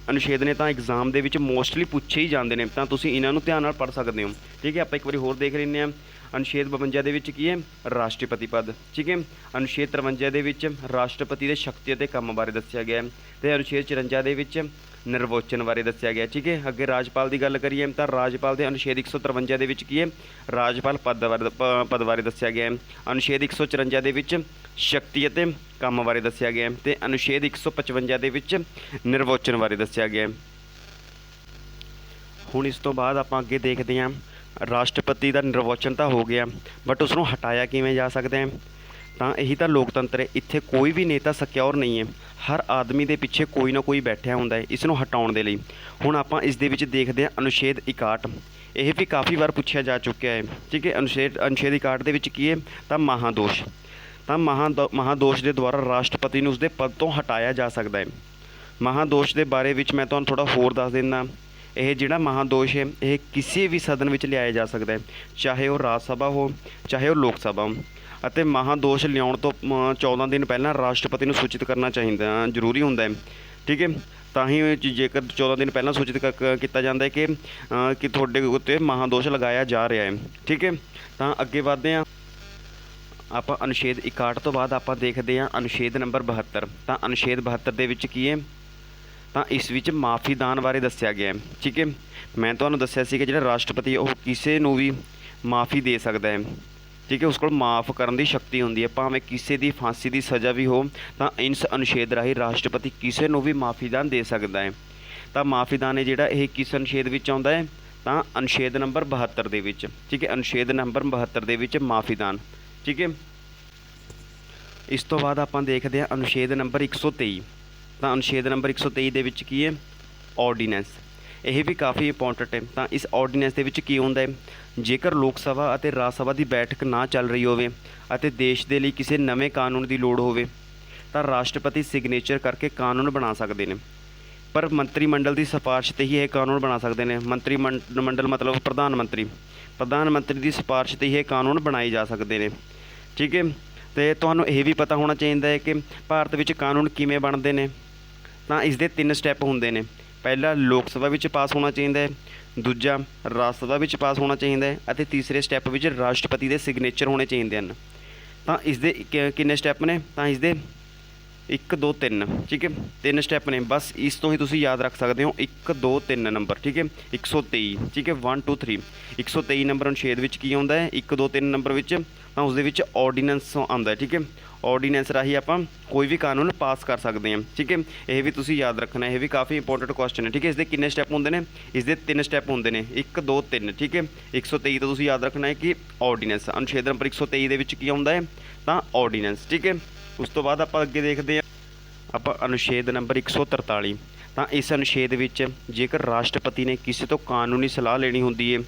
ਅਨੁਛੇਦ ਨੇ ਤਾਂ ਐਗਜ਼ਾਮ ਦੇ ਵਿੱਚ ਮੋਸਟਲੀ ਪੁੱਛੇ ਹੀ ਜਾਂਦੇ ਨੇ, ਤਾਂ ਤੁਸੀਂ ਇਹਨਾਂ ਨੂੰ ਧਿਆਨ ਨਾਲ ਪੜ੍ਹ ਸਕਦੇ ਹੋ, ਠੀਕ ਹੈ। ਆਪਾਂ ਇੱਕ ਵਾਰੀ ਹੋਰ ਦੇਖ ਲੈਂਦੇ ਹਾਂ। ਅਨੁਛੇਦ 52 ਦੇ ਵਿੱਚ ਕੀ ਹੈ, ਰਾਸ਼ਟਰਪਤੀ ਪਦ, ਠੀਕ ਹੈ। ਅਨੁਛੇਦ 53 ਦੇ ਵਿੱਚ ਰਾਸ਼ਟਰਪਤੀ ਦੇ ਸ਼ਕਤੀ ਅਤੇ ਕੰਮ ਬਾਰੇ ਦੱਸਿਆ ਗਿਆ ਹੈ ਅਤੇ ਅਨੁਛੇਦ 54 ਦੇ ਵਿੱਚ ਨਿਰਵਾਚਨ ਬਾਰੇ ਦੱਸਿਆ ਗਿਆ। ਠੀਕ ਹੈ, ਅੱਗੇ ਰਾਜਪਾਲ ਦੀ ਗੱਲ ਕਰੀਏ ਤਾਂ ਰਾਜਪਾਲ ਦੇ ਅਨੁਛੇਦ 153 ਦੇ ਵਿੱਚ ਕੀ ਹੈ, ਰਾਜਪਾਲ ਪਦ ਬਾਰੇ ਦੱਸਿਆ ਗਿਆ ਹੈ। ਅਨੁਛੇਦ 154 ਦੇ ਵਿੱਚ ਸ਼ਕਤੀ ਅਤੇ ਕੰਮ ਬਾਰੇ ਦੱਸਿਆ ਗਿਆ ਹੈ ਅਤੇ ਅਨੁਛੇਦ 155 ਦੇ ਵਿੱਚ ਨਿਰਵਾਚਨ ਬਾਰੇ ਦੱਸਿਆ ਗਿਆ ਹੈ। ਹੁਣ ਇਸ ਤੋਂ ਬਾਅਦ ਆਪਾਂ ਅੱਗੇ ਦੇਖਦੇ ਹਾਂ, ਰਾਸ਼ਟਰਪਤੀ ਦਾ ਨਿਰਵਾਚਨ ਤਾਂ ਹੋ ਗਿਆ, ਬਟ ਉਸ ਨੂੰ ਹਟਾਇਆ ਕਿਵੇਂ ਜਾ ਸਕਦਾ ਹੈ। ਤਾਂ ਇਹੀ ਤਾਂ ਲੋਕਤੰਤਰ ਹੈ। ਇੱਥੇ ਕੋਈ ਵੀ ਨੇਤਾ ਸਿਕਿਉਰ ਨਹੀਂ ਹੈ, ਹਰ ਆਦਮੀ ਦੇ ਪਿੱਛੇ ਕੋਈ ਨਾ ਕੋਈ ਬੈਠਿਆ ਹੁੰਦਾ ਹੈ ਇਸ ਨੂੰ ਹਟਾਉਣ ਦੇ ਲਈ। ਹੁਣ ਆਪਾਂ ਇਸ ਦੇ ਵਿੱਚ ਦੇਖਦੇ ਹਾਂ ਅਨੁਛੇਦ 61। ਇਹ ਵੀ ਕਾਫੀ ਵਾਰ ਪੁੱਛਿਆ ਜਾ ਚੁੱਕਿਆ ਹੈ। ਠੀਕ ਹੈ, ਅਨੁਛੇਦ 61 ਦੇ ਵਿੱਚ ਕੀ ਹੈ ਤਾਂ ਮਹਾਦੋਸ਼। ਤਾਂ ਮਹਾਦੋਸ਼ ਦੇ ਦੁਆਰਾ ਰਾਸ਼ਟਰਪਤੀ ਨੂੰ ਉਸਦੇ ਪਦ ਤੋਂ ਹਟਾਇਆ ਜਾ ਸਕਦਾ ਹੈ। ਮਹਾਦੋਸ਼ ਦੇ ਬਾਰੇ ਵਿੱਚ ਮੈਂ ਤੁਹਾਨੂੰ ਥੋੜ੍ਹਾ ਹੋਰ ਦੱਸ ਦਿੰਦਾ। ਇਹ ਜਿਹੜਾ ਮਹਾਦੋਸ਼ ਹੈ ਇਹ ਕਿਸੇ ਵੀ ਸਦਨ ਵਿੱਚ ਲਿਆਇਆ ਜਾ ਸਕਦਾ ਹੈ, ਚਾਹੇ ਉਹ ਰਾਜ ਸਭਾ ਹੋ ਚਾਹੇ ਉਹ ਲੋਕ ਸਭਾ ਹੋ। ਅਤੇ ਮਹਾਦੋਸ਼ ਲਿਆਉਣ ਤੋਂ 14 ਦਿਨ ਪਹਿਲਾਂ ਰਾਸ਼ਟਰਪਤੀ ਨੂੰ ਸੂਚਿਤ ਕਰਨਾ ਚਾਹੀਦਾ, ਜ਼ਰੂਰੀ ਹੁੰਦਾ ਹੈ। ਠੀਕ ਹੈ, ਤਾਂ ਹੀ ਜੇਕਰ 14 ਦਿਨ ਪਹਿਲਾਂ ਸੂਚਿਤ ਕੀਤਾ ਜਾਂਦਾ ਹੈ ਕਿ ਤੁਹਾਡੇ ਉੱਤੇ ਮਹਾਦੋਸ਼ ਲਗਾਇਆ ਜਾ ਰਿਹਾ ਹੈ। ਠੀਕ ਹੈ, ਤਾਂ ਅੱਗੇ ਵਧਦੇ ਹਾਂ ਆਪਾਂ। ਅਨੁਛੇਦ 61 ਤੋਂ ਬਾਅਦ ਆਪਾਂ ਦੇਖਦੇ ਹਾਂ ਅਨੁਛੇਦ ਨੰਬਰ 72। ਤਾਂ ਅਨੁਛੇਦ 72 ਦੇ ਵਿੱਚ ਕੀ ਹੈ ਤਾਂ ਇਸ ਵਿੱਚ ਮਾਫੀਦਾਨ ਬਾਰੇ ਦੱਸਿਆ ਗਿਆ ਹੈ। ਠੀਕ ਹੈ, ਮੈਂ ਤੁਹਾਨੂੰ ਦੱਸਿਆ ਸੀ ਕਿ ਜਿਹੜਾ ਰਾਸ਼ਟਰਪਤੀ ਉਹ ਕਿਸੇ ਨੂੰ ਵੀ ਮਾਫੀ ਦੇ ਸਕਦਾ ਹੈ। ਠੀਕ ਹੈ, ਉਸ ਕੋਲ ਮਾफ़ ਕਰਨ ਦੀ ਸ਼ਕਤੀ ਹੁੰਦੀ ਹੈ, ਭਾਵੇਂ ਕਿਸੇ ਦੀ ਫਾਂਸੀ ਦੀ ਸਜ਼ਾ ਵੀ ਹੋ ਤਾਂ ਇਸ ਅਨੁਛੇਦ ਰਾਹੀਂ ਰਾਸ਼ਟਰਪਤੀ ਕਿਸੇ ਨੂੰ ਵੀ ਮਾਫੀਦਾਨ ਦੇ ਸਕਦਾ ਹੈ। ਤਾਂ ਮਾਫੀਦਾਨ ਹੈ ਜਿਹੜਾ ਇਹ ਕਿਸ ਅਨੁਛੇਦ ਵਿੱਚ ਆਉਂਦਾ ਹੈ ਤਾਂ ਅਨੁਛੇਦ ਨੰਬਰ 72 ਦੇ ਵਿੱਚ। ਠੀਕ ਹੈ, ਅਨੁਛੇਦ ਨੰਬਰ 72 ਦੇ ਵਿੱਚ ਮਾਫੀਦਾਨ। ਠੀਕ ਹੈ, ਇਸ ਤੋਂ ਬਾਅਦ ਆਪਾਂ ਦੇਖਦੇ ਹਾਂ ਅਨੁਛੇਦ ਨੰਬਰ 123। ਤਾਂ ਅਨੁਛੇਦ ਨੰਬਰ 123 ਦੇ ਵਿੱਚ ਕੀ ਹੈ ਆਰਡੀਨੈਂਸ। ਇਹ ਵੀ ਕਾਫੀ ਇੰਪੋਰਟੈਂਟ ਹੈ। ਤਾਂ ਇਸ ਆਰਡੀਨੈਂਸ ਦੇ ਵਿੱਚ ਕੀ ਹੁੰਦਾ ਹੈ, ਜੇਕਰ ਲੋਕ ਸਭਾ ਅਤੇ ਰਾਜ ਸਭਾ ਦੀ ਬੈਠਕ ਨਾ ਚੱਲ ਰਹੀ ਹੋਵੇ ਅਤੇ ਦੇਸ਼ ਦੇ ਲਈ ਕਿਸੇ ਨਵੇਂ ਕਾਨੂੰਨ ਦੀ ਲੋੜ ਹੋਵੇ ਤਾਂ ਰਾਸ਼ਟਰਪਤੀ ਸਿਗਨੇਚਰ ਕਰਕੇ ਕਾਨੂੰਨ ਬਣਾ ਸਕਦੇ ਨੇ। ਪਰ ਮੰਤਰੀ ਮੰਡਲ ਦੀ ਸਿਫਾਰਿਸ਼ 'ਤੇ ਹੀ ਇਹ ਕਾਨੂੰਨ ਬਣਾ ਸਕਦੇ ਨੇ। ਮੰਤਰੀ ਮੰਡਲ ਮਤਲਬ ਪ੍ਰਧਾਨ ਮੰਤਰੀ ਦੀ ਸਿਫਾਰਿਸ਼ 'ਤੇ ਹੀ ਇਹ ਕਾਨੂੰਨ ਬਣਾਏ ਜਾ ਸਕਦੇ ਨੇ। ਠੀਕ ਹੈ, ਅਤੇ ਤੁਹਾਨੂੰ ਇਹ ਵੀ ਪਤਾ ਹੋਣਾ ਚਾਹੀਦਾ ਹੈ ਕਿ ਭਾਰਤ ਵਿੱਚ ਕਾਨੂੰਨ ਕਿਵੇਂ ਬਣਦੇ ਨੇ। ਤਾਂ ਇਸ ਦੇ 3 ਸਟੈਪ ਹੁੰਦੇ ਨੇ। ਪਹਿਲਾ ਲੋਕ ਸਭਾ ਵਿੱਚ ਪਾਸ ਹੋਣਾ ਚਾਹੀਦਾ ਹੈ, ਦੂਜਾ ਰਾਜ ਸਭਾ ਵਿੱਚ ਪਾਸ ਹੋਣਾ ਚਾਹੀਦਾ ਹੈ ਅਤੇ ਤੀਸਰੇ ਸਟੈਪ ਵਿੱਚ ਰਾਸ਼ਟਰਪਤੀ ਦੇ ਸਿਗਨੇਚਰ ਹੋਣੇ ਚਾਹੀਦੇ ਹਨ। ਤਾਂ ਇਸ ਦੇ ਕਿੰਨੇ ਸਟੈਪ ਨੇ ਤਾਂ ਇਸ ਦੇ 1 2 3। ਠੀਕ ਹੈ, 3 ਸਟੈਪ ਨੇ, ਬਸ ਇਸ ਤੋਂ ਹੀ ਤੁਸੀਂ ਯਾਦ ਰੱਖ ਸਕਦੇ ਹੋ 1 2 3 ਨੰਬਰ। ਠੀਕ ਹੈ, 123। ਠੀਕ ਹੈ, 1 2 3। 123 ਨੰਬਰ ਅਨੁਛੇਦ ਵਿੱਚ ਕੀ ਆਉਂਦਾ ਹੈ 1 2 3 ਨੰਬਰ ਵਿੱਚ ਤਾਂ ਉਸ ਦੇ ਵਿੱਚ ਆਰਡੀਨੈਂਸ ਆਉਂਦਾ। ਠੀਕ ਹੈ, ਆਰਡੀਨੈਂਸ ਰਾਹੀਂ ਆਪਾਂ ਕੋਈ ਵੀ ਕਾਨੂੰਨ ਪਾਸ ਕਰ ਸਕਦੇ ਹਾਂ। ਠੀਕ ਹੈ, ਇਹ ਵੀ ਤੁਸੀਂ ਯਾਦ ਰੱਖਣਾ, ਇਹ ਵੀ ਕਾਫੀ ਇੰਪੋਰਟੈਂਟ ਕੁਐਸਚਨ ਹੈ। ਠੀਕ ਹੈ, ਇਸ ਦੇ ਕਿੰਨੇ ਸਟੈਪ ਹੁੰਦੇ ਨੇ, ਇਸ ਦੇ 3 ਸਟੈਪ ਹੁੰਦੇ ਨੇ 1 2 3। ਠੀਕ ਹੈ, 123 ਤੋਂ ਤੁਸੀਂ ਯਾਦ ਰੱਖਣਾ ਹੈ ਕਿ ਆਰਡੀਨੈਂਸ। ਅਨੁਛੇਦ ਨੰਬਰ 123 ਦੇ ਵਿੱਚ ਕੀ ਆਉਂਦਾ ਹੈ ਤਾਂ ਆਰਡੀਨੈਂਸ। ਠੀਕ ਹੈ, ਉਸ ਤੋਂ ਬਾਅਦ ਆਪਾਂ ਅੱਗੇ ਦੇਖਦੇ ਹਾਂ ਆਪਾਂ ਅਨੁਛੇਦ ਨੰਬਰ 143। ਤਾਂ ਇਸ ਅਨੁਛੇਦ ਵਿੱਚ ਜੇਕਰ ਰਾਸ਼ਟਰਪਤੀ ਨੇ ਕਿਸੇ ਤੋਂ ਕਾਨੂੰਨੀ ਸਲਾਹ ਲੈਣੀ ਹੁੰਦੀ ਹੈ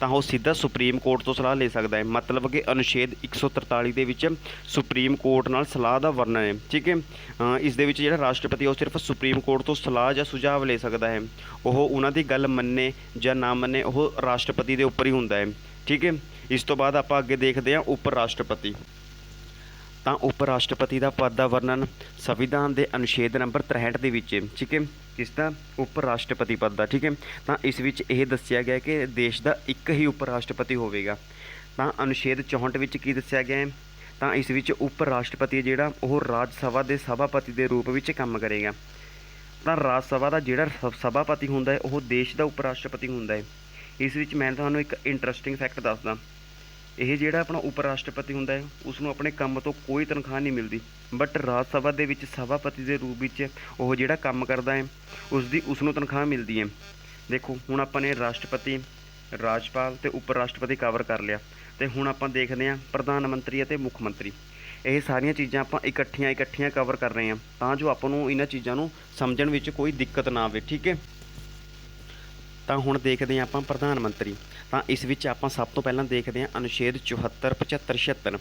ਤਾਂ ਉਹ ਸਿੱਧਾ ਸੁਪਰੀਮ ਕੋਰਟ ਤੋਂ ਸਲਾਹ ਲੈ ਸਕਦਾ ਹੈ। ਮਤਲਬ ਕਿ ਅਨੁਛੇਦ 143 ਦੇ ਵਿੱਚ ਸੁਪਰੀਮ ਕੋਰਟ ਨਾਲ ਸਲਾਹ ਦਾ ਵਰਣਨ ਹੈ। ਠੀਕ ਹੈ, ਇਸ ਦੇ ਵਿੱਚ ਜਿਹੜਾ ਰਾਸ਼ਟਰਪਤੀ ਉਹ ਸਿਰਫ ਸੁਪਰੀਮ ਕੋਰਟ ਤੋਂ ਸਲਾਹ ਜਾਂ ਸੁਝਾਅ ਲੈ ਸਕਦਾ ਹੈ। ਉਹ ਉਹਨਾਂ ਦੀ ਗੱਲ ਮੰਨੇ ਜਾਂ ਨਾ ਮੰਨੇ ਉਹ ਰਾਸ਼ਟਰਪਤੀ ਦੇ ਉੱਪਰ ਹੀ ਹੁੰਦਾ ਹੈ। ਠੀਕ ਹੈ, ਇਸ ਤੋਂ ਬਾਅਦ ਆਪਾਂ ਅੱਗੇ ਦੇਖਦੇ ਹਾਂ ਉਪ ਰਾਸ਼ਟਰਪਤੀ। ਤਾਂ ਉਪ ਰਾਸ਼ਟਰਪਤੀ ਦਾ ਪਦ ਦਾ ਵਰਣਨ ਸੰਵਿਧਾਨ ਦੇ ਅਨੁਛੇਦ ਨੰਬਰ 63 ਦੇ ਵਿੱਚ। ਠੀਕ ਹੈ, ਕਿਸ ਦਾ ਉਪ ਰਾਸ਼ਟਰਪਤੀ ਪਦ ਦਾ। ਠੀਕ ਹੈ, ਤਾਂ ਇਸ ਵਿੱਚ ਇਹ ਦੱਸਿਆ ਗਿਆ ਕਿ ਦੇਸ਼ ਦਾ ਇੱਕ ਹੀ ਉਪ ਰਾਸ਼ਟਰਪਤੀ ਹੋਵੇਗਾ। ਤਾਂ ਅਨੁਛੇਦ 64 ਵਿੱਚ ਕੀ ਦੱਸਿਆ ਗਿਆ ਹੈ ਤਾਂ ਇਸ ਵਿੱਚ ਉਪ ਰਾਸ਼ਟਰਪਤੀ ਜਿਹੜਾ ਉਹ ਰਾਜ ਸਭਾ ਦੇ ਸਭਾਪਤੀ ਦੇ ਰੂਪ ਵਿੱਚ ਕੰਮ ਕਰੇਗਾ। ਤਾਂ ਰਾਜ ਸਭਾ ਦਾ ਜਿਹੜਾ ਸਭਾਪਤੀ ਹੁੰਦਾ ਹੈ ਉਹ ਦੇਸ਼ ਦਾ ਉਪ ਰਾਸ਼ਟਰਪਤੀ ਹੁੰਦਾ ਹੈ। ਇਸ ਵਿੱਚ ਮੈਂ ਤੁਹਾਨੂੰ ਇੱਕ ਇੰਟਰਸਟਿੰਗ ਫੈਕਟ ਦੱਸਦਾ। ਇਹ ਜਿਹੜਾ ਆਪਣਾ ਉਪ ਰਾਸ਼ਟਰਪਤੀ ਹੁੰਦਾ ਹੈ ਉਸ ਨੂੰ ਆਪਣੇ ਕੰਮ ਤੋਂ ਕੋਈ ਤਨਖਾਹ ਨਹੀਂ ਮਿਲਦੀ, ਬਟ ਰਾਜ ਸਭਾ ਦੇ ਵਿੱਚ ਸਭਾਪਤੀ ਦੇ ਰੂਪ ਵਿੱਚ ਉਹ ਜਿਹੜਾ ਕੰਮ ਕਰਦਾ ਹੈ ਉਸ ਨੂੰ ਤਨਖਾਹ ਮਿਲਦੀ ਹੈ। ਦੇਖੋ ਹੁਣ ਆਪਾਂ ਨੇ ਰਾਸ਼ਟਰਪਤੀ, ਰਾਜਪਾਲ ਅਤੇ ਉਪ ਰਾਸ਼ਟਰਪਤੀ ਕਵਰ ਕਰ ਲਿਆ, ਅਤੇ ਹੁਣ ਆਪਾਂ ਦੇਖਦੇ ਹਾਂ ਪ੍ਰਧਾਨ ਮੰਤਰੀ ਅਤੇ ਮੁੱਖ ਮੰਤਰੀ। ਇਹ ਸਾਰੀਆਂ ਚੀਜ਼ਾਂ ਆਪਾਂ ਇਕੱਠੀਆਂ ਕਵਰ ਕਰ ਰਹੇ ਹਾਂ ਤਾਂ ਜੋ ਆਪਾਂ ਨੂੰ ਇਹਨਾਂ ਚੀਜ਼ਾਂ ਨੂੰ ਸਮਝਣ ਵਿੱਚ ਕੋਈ ਦਿੱਕਤ ਨਾ ਆਵੇ। ਠੀਕ ਹੈ, ਤਾਂ ਹੁਣ ਦੇਖਦੇ ਹਾਂ ਆਪਾਂ ਪ੍ਰਧਾਨ ਮੰਤਰੀ। ਤਾਂ ਇਸ ਵਿੱਚ ਆਪਾਂ ਸਭ ਤੋਂ ਪਹਿਲਾਂ ਦੇਖਦੇ ਹਾਂ ਅਨੁਛੇਦ 74 75 76।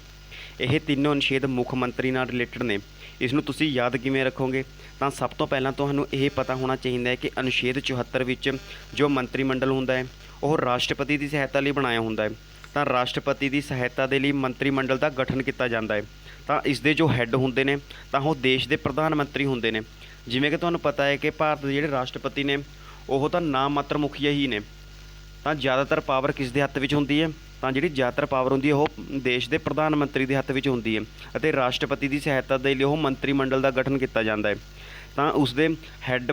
ਇਹ ਤਿੰਨੋਂ ਅਨੁਛੇਦ ਮੁੱਖ ਮੰਤਰੀ ਨਾਲ ਰਿਲੇਟਡ ਨੇ। ਇਸ ਨੂੰ ਤੁਸੀਂ ਯਾਦ ਕਿਵੇਂ ਰੱਖੋਗੇ ਤਾਂ ਸਭ ਤੋਂ ਪਹਿਲਾਂ ਤੁਹਾਨੂੰ ਇਹ ਪਤਾ ਹੋਣਾ ਚਾਹੀਦਾ ਹੈ ਕਿ ਅਨੁਛੇਦ 74 ਵਿੱਚ ਜੋ ਮੰਤਰੀ ਮੰਡਲ ਹੁੰਦਾ ਹੈ ਉਹ ਰਾਸ਼ਟਰਪਤੀ ਦੀ ਸਹਾਇਤਾ ਲਈ ਬਣਾਇਆ ਹੁੰਦਾ ਹੈ। ਤਾਂ ਰਾਸ਼ਟਰਪਤੀ ਦੀ ਸਹਾਇਤਾ ਦੇ ਲਈ ਮੰਤਰੀ ਮੰਡਲ ਦਾ ਗਠਨ ਕੀਤਾ ਜਾਂਦਾ ਹੈ। ਤਾਂ ਇਸ ਦੇ ਜੋ ਹੈੱਡ ਹੁੰਦੇ ਨੇ ਤਾਂ ਉਹ ਦੇਸ਼ ਦੇ ਪ੍ਰਧਾਨ ਮੰਤਰੀ ਹੁੰਦੇ ਨੇ। ਜਿਵੇਂ ਕਿ ਤੁਹਾਨੂੰ ਪਤਾ ਹੈ ਕਿ ਭਾਰਤ ਦੇ ਜਿਹੜੇ ਰਾਸ਼ਟਰਪਤੀ ਨੇ ਉਹ ਤਾਂ ਨਾਮ ਮਾਤਰ ਮੁਖੀਆ ਹੀ ਨੇ। ਤਾਂ ਜ਼ਿਆਦਾਤਰ ਪਾਵਰ ਕਿਸ ਦੇ ਹੱਥ ਵਿੱਚ ਹੁੰਦੀ ਹੈ ਤਾਂ ਜਿਹੜੀ ਜ਼ਿਆਦਾਤਰ ਪਾਵਰ ਹੁੰਦੀ ਹੈ ਉਹ ਦੇਸ਼ ਦੇ ਪ੍ਰਧਾਨ ਮੰਤਰੀ ਦੇ ਹੱਥ ਵਿੱਚ ਹੁੰਦੀ ਹੈ ਅਤੇ ਰਾਸ਼ਟਰਪਤੀ ਦੀ ਸਹਾਇਤਾ ਦੇ ਲਈ ਉਹ ਮੰਤਰੀ ਮੰਡਲ ਦਾ ਗਠਨ ਕੀਤਾ ਜਾਂਦਾ ਹੈ। ਤਾਂ ਉਸਦੇ ਹੈੱਡ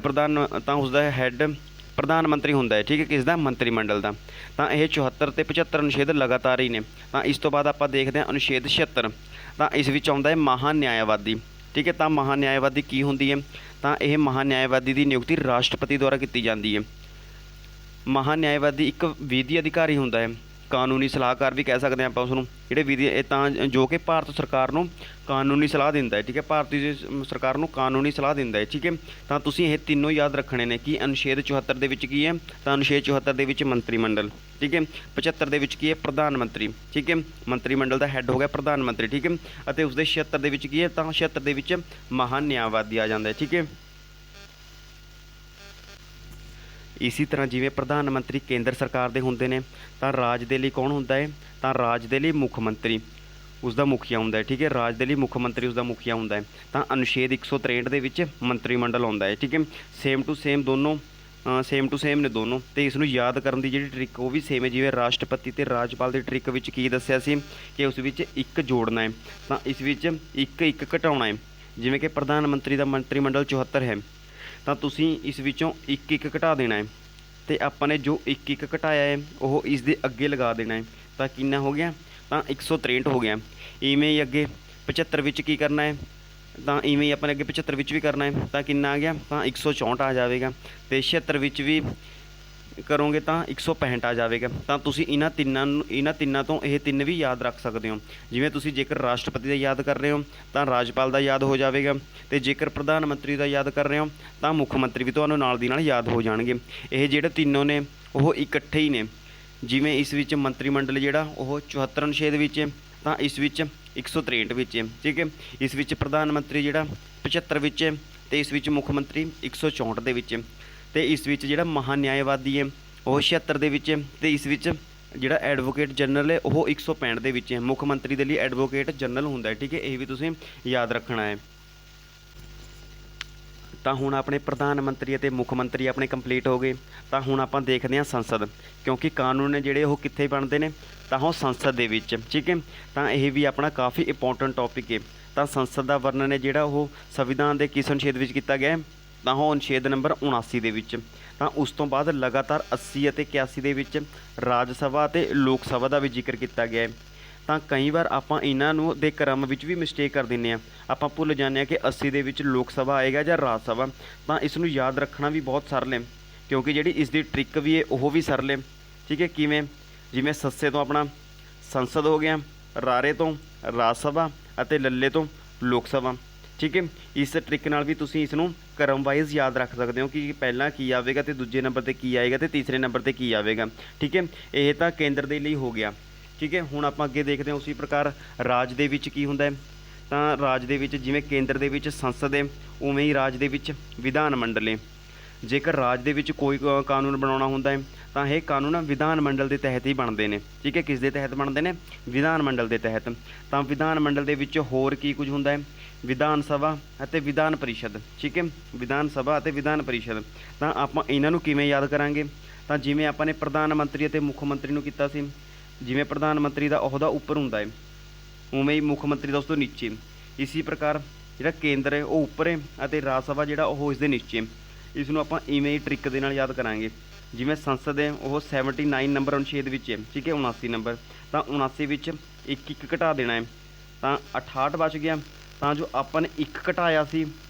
ਪ੍ਰਧਾਨ ਮੰਤਰੀ ਹੁੰਦਾ ਹੈ, ਠੀਕ ਹੈ, ਕਿਸ ਦਾ? ਮੰਤਰੀ ਮੰਡਲ ਦਾ। ਤਾਂ ਇਹ 74 ਅਤੇ 75 ਅਨੁਛੇਦ ਲਗਾਤਾਰ ਹੀ ਨੇ। ਤਾਂ ਇਸ ਤੋਂ ਬਾਅਦ ਆਪਾਂ ਦੇਖਦੇ ਹਾਂ ਅਨੁਛੇਦ 76। ਤਾਂ ਇਸ ਵਿੱਚ ਆਉਂਦਾ ਹੈ ਮਹਾਨਿਆਇਵਾਦੀ, ਠੀਕ ਹੈ। ਤਾਂ ਮਹਾਨਿਆਇਵਾਦੀ ਕੀ ਹੁੰਦੀ ਹੈ? ਤਾਂ ਇਹ ਮਹਾਨਿਆਇਵਾਦੀ ਦੀ ਨਿਯੁਕਤੀ ਰਾਸ਼ਟਰਪਤੀ ਦੁਆਰਾ ਕੀਤੀ ਜਾਂਦੀ ਹੈ। ਮਹਾਨਿਆਇਵਾਦੀ ਇੱਕ ਵਿਧੀ ਅਧਿਕਾਰੀ ਹੁੰਦਾ ਹੈ, ਕਾਨੂੰਨੀ ਸਲਾਹਕਾਰ ਵੀ ਕਹਿ ਸਕਦੇ ਹਾਂ ਆਪਾਂ ਉਸਨੂੰ, ਜਿਹੜੇ ਵਿਧੀ ਇਹ ਤਾਂ ਜੋ ਕਿ ਭਾਰਤ ਸਰਕਾਰ ਨੂੰ ਕਾਨੂੰਨੀ ਸਲਾਹ ਦਿੰਦਾ ਹੈ, ਠੀਕ ਹੈ, ਭਾਰਤੀ ਸਰਕਾਰ ਨੂੰ ਕਾਨੂੰਨੀ ਸਲਾਹ ਦਿੰਦਾ ਹੈ, ਠੀਕ ਹੈ। ਤਾਂ ਤੁਸੀਂ ਇਹ ਤਿੰਨੋਂ ਯਾਦ ਰੱਖਣੇ ਨੇ ਕਿ ਅਨੁਛੇਦ 74 ਦੇ ਵਿੱਚ ਕੀ ਹੈ? ਤਾਂ ਅਨੁਛੇਦ 74 ਦੇ ਵਿੱਚ ਮੰਤਰੀ ਮੰਡਲ, ਠੀਕ ਹੈ। 75 ਦੇ ਵਿੱਚ ਕੀ ਹੈ? ਪ੍ਰਧਾਨ ਮੰਤਰੀ, ਠੀਕ ਹੈ। ਮੰਤਰੀ ਮੰਡਲ ਦਾ ਹੈੱਡ ਹੋ ਗਿਆ ਪ੍ਰਧਾਨ ਮੰਤਰੀ, ਠੀਕ ਹੈ। ਅਤੇ ਉਸਦੇ 76 ਦੇ ਵਿੱਚ ਕੀ ਹੈ? ਤਾਂ 76 ਦੇ ਵਿੱਚ ਮਹਾਨਿਆਇਵਾਦੀ ਆ ਜਾਂਦਾ ਹੈ, ਠੀਕ ਹੈ। ਇਸੇ ਤਰ੍ਹਾਂ ਜਿਵੇਂ ਪ੍ਰਧਾਨ ਮੰਤਰੀ ਕੇਂਦਰ ਸਰਕਾਰ ਦੇ ਹੁੰਦੇ ਨੇ, ਤਾਂ ਰਾਜ ਦੇ ਲਈ ਕੌਣ ਹੁੰਦਾ ਹੈ? ਤਾਂ ਰਾਜ ਦੇ ਲਈ ਮੁੱਖ ਮੰਤਰੀ ਉਸਦਾ ਮੁਖੀਆ ਹੁੰਦਾ ਹੈ, ਠੀਕ ਹੈ। ਰਾਜ ਦੇ ਲਈ ਮੁੱਖ ਮੰਤਰੀ ਉਸਦਾ ਮੁਖੀਆ ਹੁੰਦਾ ਹੈ। ਤਾਂ ਅਨੁਛੇਦ 163 ਦੇ ਵਿੱਚ ਮੰਤਰੀ ਮੰਡਲ ਆਉਂਦਾ ਹੈ, ਠੀਕ ਹੈ। ਸੇਮ ਟੂ ਸੇਮ ਨੇ ਦੋਨੋਂ। ਅਤੇ ਇਸ ਨੂੰ ਯਾਦ ਕਰਨ ਦੀ ਜਿਹੜੀ ਟ੍ਰਿਕ ਉਹ ਵੀ ਸੇਮ ਹੈ, ਜਿਵੇਂ ਰਾਸ਼ਟਰਪਤੀ ਅਤੇ ਰਾਜਪਾਲ ਦੀ ਟ੍ਰਿਕ ਵਿੱਚ ਕੀ ਦੱਸਿਆ ਸੀ ਕਿ ਉਸ ਵਿੱਚ ਇੱਕ ਜੋੜਨਾ ਹੈ, ਤਾਂ ਇਸ ਵਿੱਚ ਇੱਕ ਘਟਾਉਣਾ ਹੈ। ਜਿਵੇਂ ਕਿ ਪ੍ਰਧਾਨ ਮੰਤਰੀ ਦਾ ਮੰਤਰੀ ਮੰਡਲ 74 ਹੈ, ਤਾਂ ਤੁਸੀਂ ਇਸ ਵਿੱਚੋਂ ਇੱਕ ਘਟਾ ਦੇਣਾ ਹੈ, ਅਤੇ ਆਪਾਂ ਨੇ ਜੋ ਇੱਕ ਘਟਾਇਆ ਹੈ ਉਹ ਇਸ ਦੇ ਅੱਗੇ ਲਗਾ ਦੇਣਾ ਹੈ। ਤਾਂ ਕਿੰਨਾ ਹੋ ਗਿਆ? ਤਾਂ 163 ਹੋ ਗਿਆ। ਇਵੇਂ ਹੀ ਅੱਗੇ 75 ਵਿੱਚ ਕੀ ਕਰਨਾ ਹੈ? ਤਾਂ ਇਵੇਂ ਹੀ ਆਪਾਂ ਨੇ ਅੱਗੇ 75 ਵਿੱਚ ਵੀ ਕਰਨਾ ਹੈ। ਤਾਂ ਕਿੰਨਾ ਆ ਗਿਆ? ਤਾਂ 164 ਆ ਜਾਵੇਗਾ। ਅਤੇ 76 ਵਿੱਚ ਵੀ ਕਰੋਗੇ ਤਾਂ 165 ਆ ਜਾਵੇਗਾ। ਤਾਂ ਤੁਸੀਂ ਇਹਨਾਂ ਤਿੰਨਾਂ ਤੋਂ ਇਹ ਤਿੰਨ ਵੀ ਯਾਦ ਰੱਖ ਸਕਦੇ ਹੋ। ਜਿਵੇਂ ਤੁਸੀਂ ਜੇਕਰ ਰਾਸ਼ਟਰਪਤੀ ਦਾ ਯਾਦ ਕਰ ਰਹੇ ਹੋ ਤਾਂ ਰਾਜਪਾਲ ਦਾ ਯਾਦ ਹੋ ਜਾਵੇਗਾ, ਅਤੇ ਜੇਕਰ ਪ੍ਰਧਾਨ ਮੰਤਰੀ ਦਾ ਯਾਦ ਕਰ ਰਹੇ ਹੋ ਤਾਂ ਮੁੱਖ ਮੰਤਰੀ ਵੀ ਤੁਹਾਨੂੰ ਨਾਲ ਦੀ ਨਾਲ ਯਾਦ ਹੋ ਜਾਣਗੇ। ਇਹ ਜਿਹੜੇ ਤਿੰਨੋਂ ਨੇ ਉਹ ਇਕੱਠੇ ਹੀ ਨੇ। ਜਿਵੇਂ ਇਸ ਵਿੱਚ ਮੰਤਰੀ ਮੰਡਲ ਜਿਹੜਾ ਉਹ 74 ਅਨੁਛੇਦ ਵਿੱਚ ਹੈ, ਤਾਂ ਇਸ ਵਿੱਚ 163 ਵਿੱਚ ਹੈ, ਠੀਕ ਹੈ। ਇਸ ਵਿੱਚ ਪ੍ਰਧਾਨ ਮੰਤਰੀ ਜਿਹੜਾ 75 ਵਿੱਚ ਹੈ, ਅਤੇ ਇਸ ਵਿੱਚ ਮੁੱਖ ਮੰਤਰੀ 164 ਦੇ ਵਿੱਚ ਹੈ। ਅਤੇ ਇਸ ਵਿੱਚ ਜਿਹੜਾ ਮਹਾਨਿਆਇਵਾਦੀ ਹੈ ਉਹ 76 ਦੇ ਵਿੱਚ ਹੈ, ਅਤੇ ਇਸ ਵਿੱਚ ਜਿਹੜਾ ਐਡਵੋਕੇਟ ਜਨਰਲ ਹੈ ਉਹ 165 ਦੇ ਵਿੱਚ ਹੈ। ਮੁੱਖ ਮੰਤਰੀ ਦੇ ਲਈ ਐਡਵੋਕੇਟ ਜਨਰਲ ਹੁੰਦਾ ਹੈ, ਠੀਕ ਹੈ। ਇਹ ਵੀ ਤੁਸੀਂ ਯਾਦ ਰੱਖਣਾ ਹੈ। ਤਾਂ ਹੁਣ ਆਪਣੇ ਪ੍ਰਧਾਨ ਮੰਤਰੀ ਅਤੇ ਮੁੱਖ ਮੰਤਰੀ ਆਪਣੇ ਕੰਪਲੀਟ ਹੋ ਗਏ। ਤਾਂ ਹੁਣ ਆਪਾਂ ਦੇਖਦੇ ਹਾਂ ਸੰਸਦ, ਕਿਉਂਕਿ ਕਾਨੂੰਨ ਨੇ ਜਿਹੜੇ ਉਹ ਕਿੱਥੇ ਬਣਦੇ ਨੇ? ਤਾਂ ਉਹ ਸੰਸਦ ਦੇ ਵਿੱਚ, ਠੀਕ ਹੈ। ਤਾਂ ਇਹ ਵੀ ਆਪਣਾ ਕਾਫੀ ਇੰਪੋਰਟੈਂਟ ਟੌਪਿਕ ਹੈ। ਤਾਂ ਸੰਸਦ ਦਾ ਵਰਣਨ ਹੈ ਜਿਹੜਾ ਉਹ ਸੰਵਿਧਾਨ ਦੇ ਕਿਸ ਅਨੁਛੇਦ ਵਿੱਚ ਕੀਤਾ ਗਿਆ? ਤਾਂ ਉਹ ਅਨੁਛੇਦ ਨੰਬਰ 79 ਦੇ ਵਿੱਚ। ਤਾਂ ਉਸ ਤੋਂ ਬਾਅਦ ਲਗਾਤਾਰ 80 ਅਤੇ 81 ਦੇ ਵਿੱਚ ਰਾਜ ਸਭਾ ਅਤੇ ਲੋਕ ਸਭਾ ਦਾ ਵੀ ਜ਼ਿਕਰ ਕੀਤਾ ਗਿਆ ਹੈ। ਤਾਂ ਕਈ ਵਾਰ ਆਪਾਂ ਇਹਨਾਂ ਨੂੰ ਦੇ ਕ੍ਰਮ ਵਿੱਚ ਵੀ ਮਿਸਟੇਕ ਕਰ ਦਿੰਦੇ ਹਾਂ। ਆਪਾਂ ਭੁੱਲ ਜਾਂਦੇ ਹਾਂ ਕਿ 80 ਦੇ ਵਿੱਚ ਲੋਕ ਸਭਾ ਆਏਗਾ ਜਾਂ ਰਾਜ ਸਭਾ। ਤਾਂ ਇਸ ਨੂੰ ਯਾਦ ਰੱਖਣਾ ਵੀ ਬਹੁਤ ਸਰਲ ਹੈ, ਕਿਉਂਕਿ ਜਿਹੜੀ ਇਸ ਦੀ ਟ੍ਰਿਕ ਵੀ ਹੈ ਉਹ ਵੀ ਸਰਲ ਹੈ, ਠੀਕ ਹੈ। ਕਿਵੇਂ? ਜਿਵੇਂ ਸੱਸੇ ਤੋਂ ਆਪਣਾ ਸੰਸਦ ਹੋ ਗਿਆ, ਰਾਰੇ ਤੋਂ ਰਾਜ ਸਭਾ ਅਤੇ ਲੱਲੇ ਤੋਂ ਲੋਕ ਸਭਾ, ਠੀਕ ਹੈ। ਇਸ ਟ੍ਰਿਕ ਨਾਲ ਵੀ ਤੁਸੀਂ ਇਸ ਨੂੰ ਕ੍ਰਮ ਵਾਈਜ਼ ਯਾਦ ਰੱਖ ਸਕਦੇ ਹੋ ਕਿ ਪਹਿਲਾਂ ਕੀ ਆਵੇਗਾ ਅਤੇ ਦੂਜੇ ਨੰਬਰ 'ਤੇ ਕੀ ਆਏਗਾ ਅਤੇ ਤੀਸਰੇ ਨੰਬਰ 'ਤੇ ਕੀ ਆਵੇਗਾ, ਠੀਕ ਹੈ। ਇਹ ਤਾਂ ਕੇਂਦਰ ਦੇ ਲਈ ਹੋ ਗਿਆ, ਠੀਕ ਹੈ। ਹੁਣ ਆਪਾਂ ਅੱਗੇ ਦੇਖਦੇ ਹਾਂ ਉਸੇ ਪ੍ਰਕਾਰ ਰਾਜ ਦੇ ਵਿੱਚ ਕੀ ਹੁੰਦਾ ਹੈ। ਤਾਂ ਰਾਜ ਦੇ ਵਿੱਚ ਜਿਵੇਂ ਕੇਂਦਰ ਦੇ ਵਿੱਚ ਸੰਸਦ ਹੈ, ਉਵੇਂ ਹੀ ਰਾਜ ਦੇ ਵਿੱਚ ਵਿਧਾਨ ਮੰਡਲ ਹੈ। ਜੇਕਰ ਰਾਜ ਦੇ ਵਿੱਚ ਕੋਈ ਕਾਨੂੰਨ ਬਣਾਉਣਾ ਹੁੰਦਾ ਹੈ ਤਾਂ ਇਹ ਕਾਨੂੰਨ ਵਿਧਾਨ ਮੰਡਲ ਦੇ ਤਹਿਤ ਹੀ ਬਣਦੇ ਨੇ, ਠੀਕ ਹੈ। ਕਿਸ ਦੇ ਤਹਿਤ ਬਣਦੇ ਨੇ? ਵਿਧਾਨ ਮੰਡਲ ਦੇ ਤਹਿਤ। ਤਾਂ ਵਿਧਾਨ ਮੰਡਲ ਦੇ ਵਿੱਚ ਹੋਰ ਕੀ ਕੁਝ ਹੁੰਦਾ ਹੈ? ਵਿਧਾਨ ਸਭਾ ਅਤੇ ਵਿਧਾਨ ਪਰਿਸ਼ਦ, ਠੀਕ ਹੈ। ਵਿਧਾਨ ਸਭਾ ਅਤੇ ਵਿਧਾਨ ਪਰਿਸ਼ਦ। ਤਾਂ ਆਪਾਂ ਇਹਨਾਂ ਨੂੰ ਕਿਵੇਂ ਯਾਦ ਕਰਾਂਗੇ? ਤਾਂ ਜਿਵੇਂ ਆਪਾਂ ਨੇ ਪ੍ਰਧਾਨ ਮੰਤਰੀ ਅਤੇ ਮੁੱਖ ਮੰਤਰੀ ਨੂੰ ਕੀਤਾ ਸੀ, ਜਿਵੇਂ ਪ੍ਰਧਾਨ ਮੰਤਰੀ ਦਾ ਅਹੁਦਾ ਉੱਪਰ ਹੁੰਦਾ ਹੈ ਉਵੇਂ ਹੀ ਮੁੱਖ ਮੰਤਰੀ ਦਾ ਉਸ ਤੋਂ ਨੀਚੇ। ਇਸੇ ਪ੍ਰਕਾਰ ਜਿਹੜਾ ਕੇਂਦਰ ਹੈ ਉਹ ਉੱਪਰ ਹੈ ਅਤੇ ਰਾਜ ਸਭਾ ਜਿਹੜਾ ਉਹ ਇਸ ਦੇ ਨੀਚੇ। ਇਸ ਨੂੰ ਆਪਾਂ ਇਵੇਂ ਹੀ ਟ੍ਰਿਕ ਦੇ ਨਾਲ ਯਾਦ ਕਰਾਂਗੇ। ਜਿਵੇਂ ਸੰਸਦ ਹੈ ਉਹ 79 ਨੰਬਰ ਅਨੁਛੇਦ ਵਿੱਚ ਹੈ, ਠੀਕ ਹੈ, 79 ਨੰਬਰ। ਤਾਂ 79 ਵਿੱਚ ਇੱਕ ਘਟਾ ਦੇਣਾ ਹੈ, ਤਾਂ 68 ਬਚ ਗਿਆ। ਤਾਂ ਜੋ ਆਪਾਂ ਨੇ ਇੱਕ ਘਟਾਇਆ ਸੀ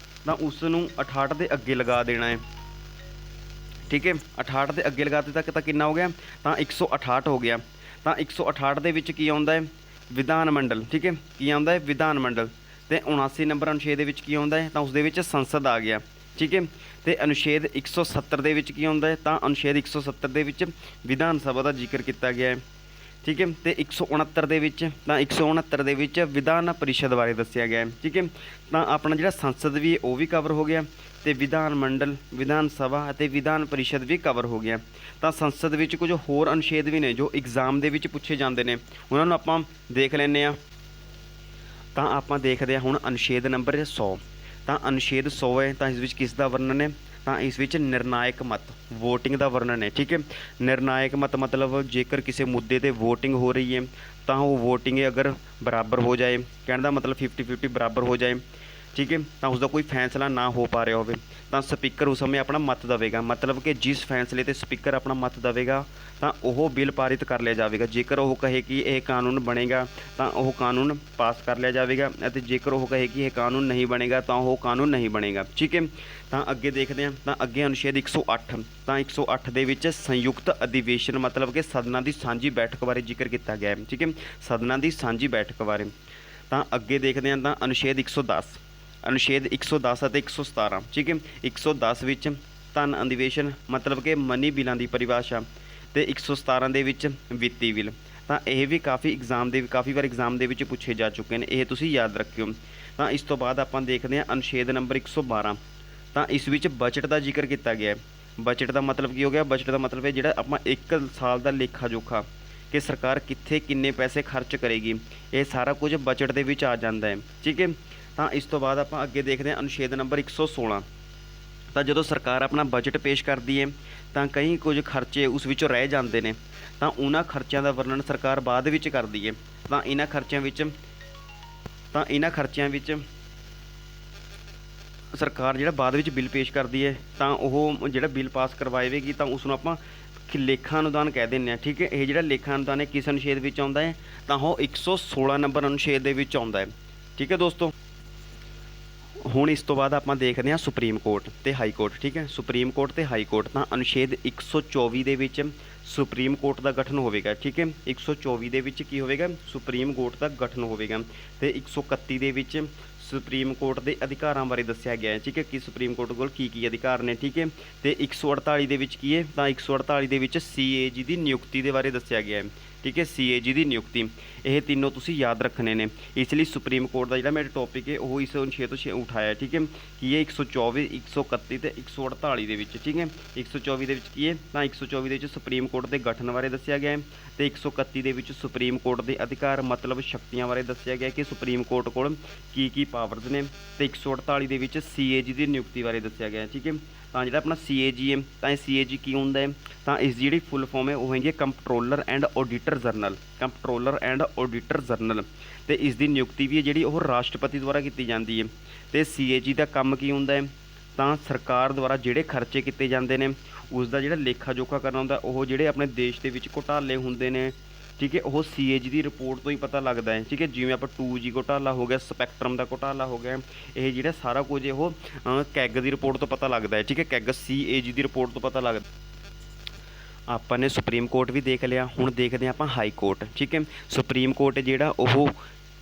ਤਾਂ ਉਸ ਨੂੰ 68 ਦੇ ਅੱਗੇ ਲਗਾ ਦੇਣਾ ਹੈ, ਠੀਕ ਹੈ। 68 ਦੇ ਅੱਗੇ ਲਗਾ ਦਿੱਤਾ ਤਾਂ ਕਿੰਨਾ ਹੋ ਗਿਆ? ਤਾਂ 168 ਹੋ ਗਿਆ। ਤਾਂ 168 ਦੇ ਵਿੱਚ ਕੀ ਆਉਂਦਾ ਹੈ? ਵਿਧਾਨ ਮੰਡਲ, ਠੀਕ ਹੈ। ਕੀ ਆਉਂਦਾ ਹੈ? ਵਿਧਾਨ ਮੰਡਲ। ਅਤੇ 79 ਨੰਬਰ ਅਨੁਛੇਦ ਦੇ ਵਿੱਚ ਕੀ ਆਉਂਦਾ ਹੈ? ਤਾਂ ਉਸ ਦੇ ਵਿੱਚ ਸੰਸਦ ਆ ਗਿਆ, ਠੀਕ ਹੈ। ਅਤੇ ਅਨੁਛੇਦ 170 ਦੇ ਵਿੱਚ ਕੀ ਆਉਂਦਾ ਹੈ? ਤਾਂ ਅਨੁਛੇਦ 170 ਦੇ ਵਿੱਚ ਵਿਧਾਨ ਸਭਾ ਦਾ ਜ਼ਿਕਰ ਕੀਤਾ ਗਿਆ ਹੈ, ਠੀਕ ਹੈ। ਅਤੇ 169 ਦੇ ਵਿੱਚ ਤਾਂ 169 ਦੇ ਵਿੱਚ ਵਿਧਾਨ ਪਰਿਸ਼ਦ ਬਾਰੇ ਦੱਸਿਆ ਗਿਆ ਹੈ, ਠੀਕ ਹੈ। ਤਾਂ ਆਪਣਾ ਜਿਹੜਾ ਸੰਸਦ ਵੀ ਉਹ ਵੀ ਕਵਰ ਹੋ ਗਿਆ, ਅਤੇ ਵਿਧਾਨ ਮੰਡਲ, ਵਿਧਾਨ ਸਭਾ ਅਤੇ ਵਿਧਾਨ ਪਰਿਸ਼ਦ ਵੀ ਕਵਰ ਹੋ ਗਿਆ। ਤਾਂ ਸੰਸਦ ਵਿੱਚ ਕੁਝ ਹੋਰ ਅਨੁਛੇਦ ਵੀ ਨੇ ਜੋ ਐਗਜ਼ਾਮ ਦੇ ਵਿੱਚ ਪੁੱਛੇ ਜਾਂਦੇ ਨੇ, ਉਹਨਾਂ ਨੂੰ ਆਪਾਂ ਦੇਖ ਲੈਂਦੇ ਹਾਂ। ਤਾਂ ਆਪਾਂ ਦੇਖਦੇ ਹਾਂ ਹੁਣ ਅਨੁਛੇਦ ਨੰਬਰ 100। ਤਾਂ ਅਨੁਛੇਦ 100 ਹੈ, ਤਾਂ ਇਸ ਵਿੱਚ ਕਿਸ ਦਾ ਵਰਣਨ ਹੈ? ਤਾਂ ਇਸ ਵਿੱਚ ਨਿਰਣਾਇਕ ਮਤ, ਵੋਟਿੰਗ ਦਾ ਵਰਣਨ ਹੈ, ਠੀਕ ਹੈ। ਨਿਰਣਾਇਕ ਮਤ ਮਤਲਬ ਜੇਕਰ ਕਿਸੇ ਮੁੱਦੇ 'ਤੇ ਵੋਟਿੰਗ ਹੋ ਰਹੀ ਹੈ ਤਾਂ ਉਹ ਵੋਟਿੰਗ ਅਗਰ ਬਰਾਬਰ ਹੋ ਜਾਏ, ਕਹਿਣ ਦਾ ਮਤਲਬ 50-50 ਬਰਾਬਰ ਹੋ ਜਾਏ, ठीक है, तो उसका कोई फैसला ना हो पा रहा होवे तो स्पीकर उस समय अपना मत देगा, मतलब कि जिस फैसले ते स्पीकर अपना मत देगा तो वह बिल पारित कर लिया जाएगा। जेकर वह कहे कि यह कानून बनेगा तो वह कानून पास कर लिया जाएगा, और जेकर वह कहे कि यह कानून नहीं बनेगा तो वह कानून नहीं बनेगा। ठीक है, तो अगे देखते हैं। तो अगे अनुच्छेद 108, तो 108 दे विच संयुक्त अधिवेशन मतलब कि सदना की सांझी बैठक बारे जिक्र किया गया है। ठीक है, सदना की सांझी बैठक बारे। तो अगे देखते हैं। तो अनुच्छेद 110, अनुच्छेद 110 ਅਤੇ 117। ठीक है, 110 ਵਿੱਚ ਧਨ अधिवेशन मतलब कि मनी बिलों की परिभाषा, तो 117 ਦੇ ਵਿੱਚ ਵਿੱਤੀ ਬਿੱਲ। ਤਾਂ ਇਹ ਵੀ ਕਾफ़ी बार एग्जाम ਦੇ ਵਿੱਚ ਪੁੱਛੇ ਜਾ ਚੁੱਕੇ ਨੇ, ਇਹ ਤੁਸੀਂ ਯਾਦ ਰੱਖਿਓ। ਤਾਂ ਇਸ ਤੋਂ ਬਾਅਦ ਆਪਾਂ ਦੇਖਦੇ ਹਾਂ अनुच्छेद नंबर 112। ਤਾਂ ਇਸ ਵਿੱਚ ਬਜਟ ਦਾ ਜ਼ਿਕਰ ਕੀਤਾ ਗਿਆ ਹੈ। ਬਜਟ ਦਾ ਮਤਲਬ ਕੀ ਹੋ ਗਿਆ? ਬਜਟ ਦਾ ਮਤਲਬ ਹੈ ਜਿਹੜਾ ਆਪਾਂ ਇੱਕ ਸਾਲ ਦਾ ਲੇਖਾ ਜੋਖਾ कि सरकार कित्थे किन्ने पैसे खर्च करेगी, ये सारा कुछ बजट दे विच आ जाता है। ठीक है, तो इस तो बाद आप अगे देखते हैं अनुच्छेद नंबर 116। तो जो सरकार अपना बजट पेश करती है तो कई कुछ खर्चे उस विचों रह जाते हैं, तो उन्होंने खर्चों का वर्णन सरकार बाद विच करती है। तो इन्हां खर्चों विच सरकार जिहड़ा बाद विच बिल पेश करती है तो वह जिहड़ा बिल पास करवाएगी तो उसनूं आपां लेखा अनुदान कह दें। ठीक है, यह जो लेखा अनुदान है किस अनुच्छेद में आता है? तो वह 116 नंबर अनुच्छेद के आता है। ठीक है दोस्तों, हुण इस तो बाद आप देखते हैं सुप्रीम कोर्ट तो हाई कोर्ट। ठीक है, सुप्रीम कोर्ट तो हाई कोर्ट। तो अनुच्छेद 124 के विच सुप्रीम कोर्ट का गठन होगा। ठीक है, 124 के विच की होगा? सुप्रीम कोर्ट का गठन होगा। तो 131 के विच सुप्रीम कोर्ट के अधिकारों बारे दस्या गया है। ठीक है, कि सुप्रीम कोर्ट को की अधिकार ने। ठीक है, तो 148 के विच की है? तो 148 के विच CAG की नियुक्ति के बारे दस्या गया है। ठीक है, CAG की नियुक्ति, ये तीनों तुसीं याद रखने ने। इसलिए सुप्रीम कोर्ट का जो मेरा टॉपिक है वो इस अनुच्छेद तो उठाया। ठीक है, कि ये 124, 131 तो 148 के विच। ठीक है, 124 के विच की है? तो 124 के विच सुप्रीम कोर्ट के गठन बारे दस्या गया है। तो 131 के विच सुप्रीम कोर्ट के अधिकार मतलब शक्तियां बारे दस्या गया कि सुप्रीम कोर्ट को की पावर्स ने। तो 148 के विच CAG की नियुक्ति बारे दस्या गया है। ठीक है, तो जो अपना CAG है तो CAG की होंदा है? तो इस जी फुल फॉर्म है वो है comptroller and auditor general, comptroller and auditor general. तो इसकी नियुक्ति भी है जी वो राष्ट्रपति द्वारा की जाती है। तो CAG का काम की होंदा है? तो सरकार द्वारा जोड़े खर्चे किए जाते हैं उसका जो लेखा जोखा करना होंदा वो जोड़े अपने देश के घोटाले होंदे ने। ठीक है, वह CAG की रिपोर्ट तो ही पता लगता है। ठीक है, जिमें आप 2G घोटाला हो गया, स्पैक्ट्रम का घोटाला हो गया, ये जो सारा कुछ वो कैग की रिपोर्ट तो पता लगता है। ठीक है, कैग CAG की रिपोर्ट तो पता लगता। आपने सुप्रीम कोर्ट भी देख लिया, हुण देखते हैं आप हाई कोर्ट। ठीक है, सुप्रीम कोर्ट जिहड़ा वो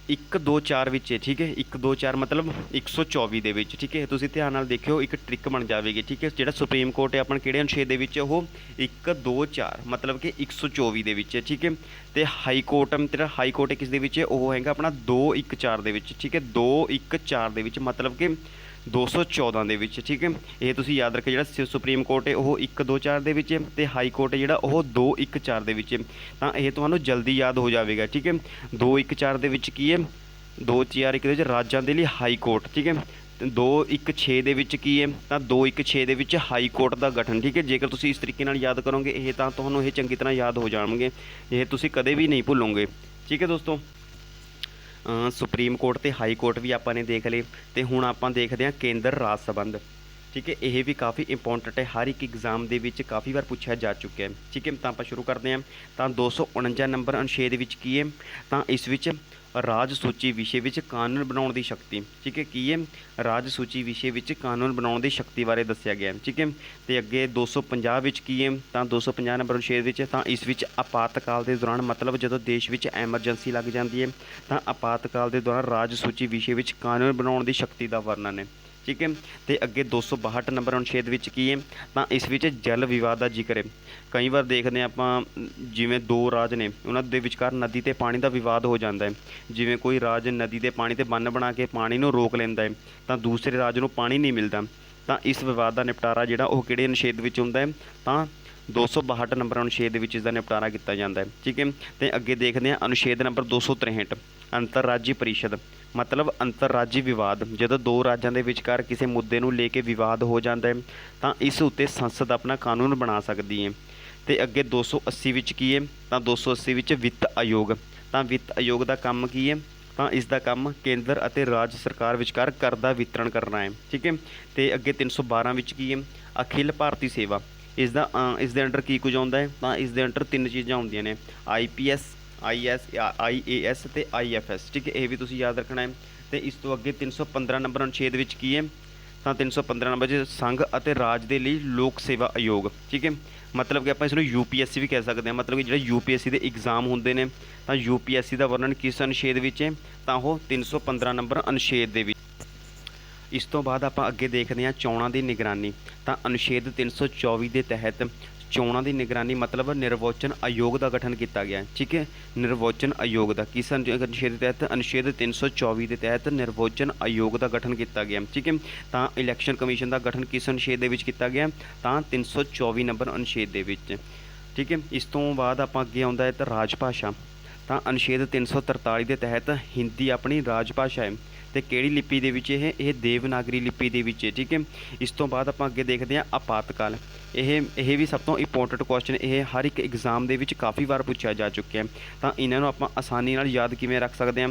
1, 2, 4 विच है। ठीक है, 1, 2, 4 मतलब 124 दे विच। ठीक है, तुसीं ध्यान नाल देखियो एक ट्रिक बन जाएगी। ठीक है, जिहड़ा सुप्रीम कोर्ट है अपन किहड़े अनुच्छेद दे विच वो 1, 2, 4 मतलब कि 124 दे विच है। ठीक है, तो हाई कोर्ट तेरा हाई कोर्ट किस दे विच है? वो हैगा अपना 2, 1, 4 दे विच। ठीक है, 2, 1, 4 दे विच मतलब कि 214 दे विच। ठीक है, ये तुसीं याद रखो जिहड़ा सुप्रीम कोर्ट है वो 1, 2, 4 दे विच है, ते हाई कोर्ट है जिहड़ा वो 2, 1, 4 दे विच है। तां ये तुहानूं जल्दी याद हो जाएगा। ठीक है, 2, 1, 4 दे विच की है? 2, 4, 1 दे विच राज्यां दे लई हाई कोर्ट। ठीक है, 2, 1, 6 दे विच की है? तां 2, 1, 6 दे विच हाई कोर्ट का गठन। ठीक है, जेकर तुसीं इस तरीके नाल याद करोगे ये तां तुहानूं ये चंगी तरह याद हो जाणगे, ये तुसीं कदे भी नहीं भुल्लोगे। ठीक है दोस्तों, सुप्रीम कोर्ट तो हाई कोर्ट भी आपने देख लिए। तो हुण आपां देखते हैं केंद्र राज संबंध। ठीक है, यह भी काफ़ी इंपोर्टेंट है, हर एक एग्जाम के काफ़ी बार पूछा जा चुका है। ठीक है, तो आप शुरू करते हैं। तो 249 नंबर अनुच्छेद विच की है? तो इस विच राज सूची विषय विच कानून बनाने की शक्ति। ठीक है, की है? राज सूची विषय विच कानून बनाने की शक्ति बारे दस्या गया। ठीक है, तो अगे 250 विच की है? तो 250 नंबर अनुच्छेद विच तो इस विच आपातकाल के दौरान मतलब जो देश विच एमरजेंसी लग जाती है तो आपातकाल के दौरान राज सूची विषय विच कानून बनाने की शक्ति का वर्णन है। ठीक है, तो अगे 262 नंबर अनुच्छेद विच की है? तो इस विच जल विवाद का जिक्र है। कई बार देखते हैं आप जिमें 2 राज ने उन्होंने विचकार नदी ते पानी का विवाद हो जाता है। जिमें कोई राज नदी के पानी ते बन बना के पानी नूं रोक लेंदा है तो दूसरे राज नूं पानी नहीं मिलता। तो इस विवाद का निपटारा जिहड़ा वो किहड़े अनुच्छेद विच हुंदा है? तो 262 नंबर अनुच्छेद विच इसका निपटारा किया जाता है। ठीक है, तो अगे देखते हैं अनुच्छेद नंबर 263 अंतरराज्यी परिषद मतलब अंतरराज्यी विवाद। जो 2 राज्यों के विचकार किसी मुद्दे नूं लेके विवाद हो जाता है तो इस उत्ते संसद अपना कानून बना सकती है। तो अगे 280 विच की है? तो 280 विच वित्त आयोग। तो वित्त आयोग का काम की है? ਤਾਂ ਇਸ ਦਾ ਕੰਮ ਕੇਂਦਰ ਅਤੇ ਰਾਜ ਸਰਕਾਰ ਵਿਚਕਾਰ ਕਰ ਦਾ ਵਿਤਰਣ ਕਰਨਾ ਹੈ। ਠੀਕ ਹੈ। ਅਤੇ ਅੱਗੇ 312 ਵਿੱਚ ਕੀ ਹੈ, ਅਖਿਲ ਭਾਰਤੀ ਸੇਵਾ। ਇਸ ਦੇ ਅੰਡਰ ਕੀ ਕੁਝ ਆਉਂਦਾ ਹੈ, ਤਾਂ ਇਸ ਦੇ ਅੰਡਰ 3 ਚੀਜ਼ਾਂ ਆਉਂਦੀਆਂ ਨੇ, IPS, IAS ਅਤੇ IFS। ਠੀਕ ਹੈ, ਇਹ ਵੀ ਤੁਸੀਂ ਯਾਦ ਰੱਖਣਾ ਹੈ। ਅਤੇ ਇਸ ਤੋਂ ਅੱਗੇ 315 ਨੰਬਰ ਅਨੁਛੇਦ ਵਿੱਚ ਕੀ ਹੈ, ਤਾਂ 315 ਨੰਬਰ 'ਚ ਸੰਘ ਅਤੇ ਰਾਜ ਦੇ ਲਈ ਲੋਕ ਸੇਵਾ ਆਯੋਗ। ਠੀਕ ਹੈ, ਮਤਲਬ ਕਿ ਆਪਾਂ ਇਸ ਨੂੰ UPSC ਵੀ ਕਹਿ ਸਕਦੇ ਹਾਂ। ਮਤਲਬ ਕਿ ਜਿਹੜੇ UPSC ਦੇ ਇਗਜ਼ਾਮ ਹੁੰਦੇ ਨੇ, ਤਾਂ UPSC ਦਾ ਵਰਣਨ ਕਿਸ ਅਨੁਛੇਦ ਵਿੱਚ ਹੈ, ਤਾਂ ਉਹ 315 ਨੰਬਰ ਅਨੁਛੇਦ ਦੇ ਵਿੱਚ। ਇਸ ਤੋਂ ਬਾਅਦ ਆਪਾਂ ਅੱਗੇ ਦੇਖਦੇ ਹਾਂ ਚੋਣਾਂ ਦੀ ਨਿਗਰਾਨੀ। ਤਾਂ ਅਨੁਛੇਦ 324 ਦੇ ਤਹਿਤ ਚੋਣਾਂ ਦੀ ਨਿਗਰਾਨੀ ਮਤਲਬ ਨਿਰਵਾਚਨ ਆਯੋਗ ਦਾ ਗਠਨ ਕੀਤਾ ਗਿਆ। ਠੀਕ ਹੈ, ਨਿਰਵਾਚਨ ਆਯੋਗ ਦਾ ਕਿਸ ਅਨੁਛੇਦ ਦੇ ਤਹਿਤ, ਅਨੁਛੇਦ 324 ਦੇ ਤਹਿਤ ਨਿਰਵਾਚਨ ਆਯੋਗ ਦਾ ਗਠਨ ਕੀਤਾ ਗਿਆ। ਠੀਕ ਹੈ, ਤਾਂ ਇਲੈਕਸ਼ਨ ਕਮਿਸ਼ਨ ਦਾ ਗਠਨ ਕਿਸ ਅਨੁਛੇਦ ਦੇ ਵਿੱਚ ਕੀਤਾ ਗਿਆ, ਤਾਂ 324 ਨੰਬਰ ਅਨੁਛੇਦ ਦੇ ਵਿੱਚ। ਠੀਕ ਹੈ, ਇਸ ਤੋਂ ਬਾਅਦ ਆਪਾਂ ਅੱਗੇ ਆਉਂਦਾ ਹੈ ਤਾਂ ਰਾਜ ਭਾਸ਼ਾ। ਤਾਂ ਅਨੁਛੇਦ 343 ਦੇ ਤਹਿਤ ਹਿੰਦੀ ਆਪਣੀ ਰਾਜ ਭਾਸ਼ਾ ਹੈ। ਅਤੇ ਕਿਹੜੀ ਲਿਪੀ ਦੇ ਵਿੱਚ ਇਹ ਦੇਵਨਾਗਰੀ ਲਿਪੀ ਦੇ ਵਿੱਚ ਹੈ। ਠੀਕ ਹੈ, ਇਸ ਤੋਂ ਬਾਅਦ ਆਪਾਂ ਅੱਗੇ ਦੇਖਦੇ ਹਾਂ ਆਪਾਤਕਾਲ। ਇਹ ਵੀ ਸਭ ਤੋਂ ਇੰਪੋਰਟੈਂਟ ਕੁਐਸਚਨ, ਇਹ ਹਰ ਇੱਕ ਐਗਜ਼ਾਮ ਦੇ ਵਿੱਚ ਕਾਫੀ ਵਾਰ ਪੁੱਛਿਆ ਜਾ ਚੁੱਕਿਆ। ਤਾਂ ਇਹਨਾਂ ਨੂੰ ਆਪਾਂ ਆਸਾਨੀ ਨਾਲ ਯਾਦ ਕਿਵੇਂ ਰੱਖ ਸਕਦੇ ਹਾਂ,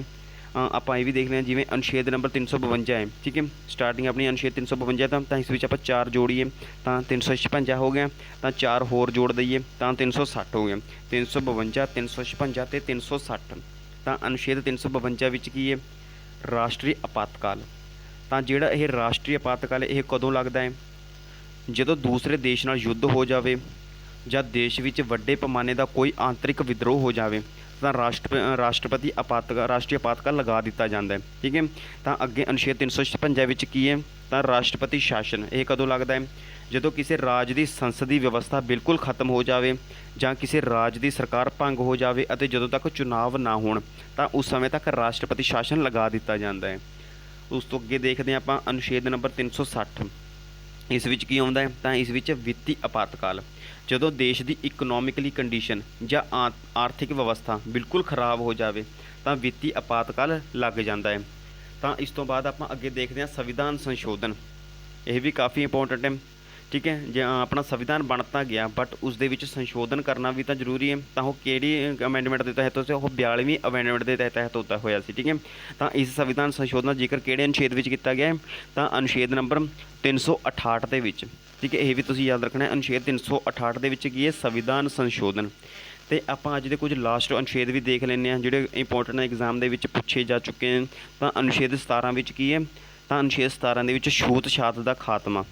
ਆਪਾਂ ਇਹ ਵੀ ਦੇਖ ਲਿਆ। ਜਿਵੇਂ ਅਨੁਛੇਦ ਨੰਬਰ 352 ਹੈ। ਠੀਕ ਹੈ, ਸਟਾਰਟਿੰਗ ਆਪਣੀ ਅਨੁਛੇਦ 352 ਤਾਂ ਇਸ ਵਿੱਚ ਆਪਾਂ 4 ਜੋੜੀਏ ਤਾਂ 356 ਹੋ ਗਿਆ, ਤਾਂ 4 ਹੋਰ ਜੋੜ ਦਈਏ ਤਾਂ 360 ਹੋ ਗਿਆ। 352, 356 ਅਤੇ 360। ਤਾਂ ਅਨੁਛੇਦ 352 ਵਿੱਚ ਕੀ ਹੈ, ਰਾਸ਼ਟਰੀ ਆਪਾਤਕਾਲ। ਤਾਂ ਜਿਹੜਾ ਇਹ ਰਾਸ਼ਟਰੀ ਆਪਾਤਕਾਲ ਇਹ ਕਦੋਂ ਲੱਗਦਾ ਹੈ, ਜਦੋਂ ਦੂਸਰੇ ਦੇਸ਼ ਨਾਲ ਯੁੱਧ ਹੋ ਜਾਵੇ ਜਾਂ ਦੇਸ਼ ਵਿੱਚ ਵੱਡੇ ਪੈਮਾਨੇ ਦਾ ਕੋਈ ਆਂਤਰਿਕ ਵਿਦਰੋਹ ਹੋ ਜਾਵੇ, ਤਾਂ ਰਾਸ਼ਟਰੀ ਆਪਾਤਕਾਲ ਲਗਾ ਦਿੱਤਾ ਜਾਂਦਾ ਹੈ। ਠੀਕ ਹੈ, ਤਾਂ ਅੱਗੇ ਅਨੁਛੇਦ 356 ਵਿੱਚ ਕੀ ਹੈ, ਤਾਂ ਰਾਸ਼ਟਰਪਤੀ ਸ਼ਾਸਨ। ਇਹ ਕਦੋਂ ਲੱਗਦਾ ਹੈ, ਜਦੋਂ ਕਿਸੇ ਰਾਜ ਦੀ ਸੰਸਦੀ ਵਿਵਸਥਾ ਬਿਲਕੁਲ ਖਤਮ ਹੋ ਜਾਵੇ ਜਾਂ ਕਿਸੇ ਰਾਜ ਦੀ ਸਰਕਾਰ ਭੰਗ ਹੋ ਜਾਵੇ ਅਤੇ ਜਦੋਂ ਤੱਕ ਚੁਣਾਵ ਨਾ ਹੋਣ, ਤਾਂ ਉਸ ਸਮੇਂ ਤੱਕ ਰਾਸ਼ਟਰਪਤੀ ਸ਼ਾਸਨ ਲਗਾ ਦਿੱਤਾ ਜਾਂਦਾ ਹੈ। ਉਸ ਤੋਂ ਅੱਗੇ ਦੇਖਦੇ ਹਾਂ ਆਪਾਂ ਅਨੁਛੇਦ ਨੰਬਰ 360। ਇਸ ਵਿੱਚ ਕੀ ਆਉਂਦਾ ਹੈ, ਤਾਂ ਇਸ ਵਿੱਚ ਵਿੱਤੀ ਆਪਾਤਕਾਲ। ਜਦੋਂ ਦੇਸ਼ ਦੀ ਇਕਨੋਮਿਕਲੀ ਕੰਡੀਸ਼ਨ ਜਾਂ ਆਰਥਿਕ ਵਿਵਸਥਾ ਬਿਲਕੁਲ ਖਰਾਬ ਹੋ ਜਾਵੇ ਤਾਂ ਵਿੱਤੀ ਆਪਾਤਕਾਲ ਲੱਗ ਜਾਂਦਾ ਹੈ। ਤਾਂ ਇਸ ਤੋਂ ਬਾਅਦ ਆਪਾਂ ਅੱਗੇ ਦੇਖਦੇ ਹਾਂ ਸੰਵਿਧਾਨ ਸੰਸ਼ੋਧਨ। ਇਹ ਵੀ ਕਾਫੀ ਇੰਪੋਰਟੈਂਟ ਹੈ। ਠੀਕ ਹੈ, ਜੇ ਆਪਣਾ ਸੰਵਿਧਾਨ ਬਣ ਤਾਂ ਗਿਆ ਬਟ ਉਸ ਦੇ ਵਿੱਚ ਸੰਸ਼ੋਧਨ ਕਰਨਾ ਵੀ ਤਾਂ ਜ਼ਰੂਰੀ ਹੈ। ਤਾਂ ਉਹ ਕਿਹੜੀ ਅਮੈਂਡਮੈਂਟ ਦੇ ਤਹਿਤ ਸੀ, ਉਹ 42ਵੀਂ ਅਮੈਂਡਮੈਂਟ ਦੇ ਤਹਿਤ ਹੋਇਆ ਸੀ। ਠੀਕ ਹੈ, ਤਾਂ ਇਸ ਸੰਵਿਧਾਨ ਸੰਸ਼ੋਧਨ ਦਾ ਜ਼ਿਕਰ ਕਿਹੜੇ ਅਨੁਛੇਦ ਵਿੱਚ ਕੀਤਾ ਗਿਆ ਹੈ, ਤਾਂ ਅਨੁਛੇਦ ਨੰਬਰ 368 ਦੇ ਵਿੱਚ। ਠੀਕ ਹੈ, ਇਹ ਵੀ ਤੁਸੀਂ ਯਾਦ ਰੱਖਣਾ ਹੈ। ਅਨੁਛੇਦ 368 ਦੇ ਵਿੱਚ ਕੀ ਹੈ, ਸੰਵਿਧਾਨ ਸੰਸ਼ੋਧਨ। ਅਤੇ ਆਪਾਂ ਅੱਜ ਦੇ ਕੁਝ ਲਾਸਟ ਅਨੁਛੇਦ ਵੀ ਦੇਖ ਲੈਂਦੇ ਹਾਂ ਜਿਹੜੇ ਇੰਪੋਰਟੈਂਟ ਐਗਜ਼ਾਮ ਦੇ ਵਿੱਚ ਪੁੱਛੇ ਜਾ ਚੁੱਕੇ ਹਨ। ਤਾਂ ਅਨੁਛੇਦ 17 ਵਿੱਚ ਕੀ ਹੈ, ਤਾਂ ਅਨੁਛੇਦ 17 ਦੇ ਵਿੱਚ ਛੂਤ ਛਾਤ ਦਾ ਖਾਤਮਾ,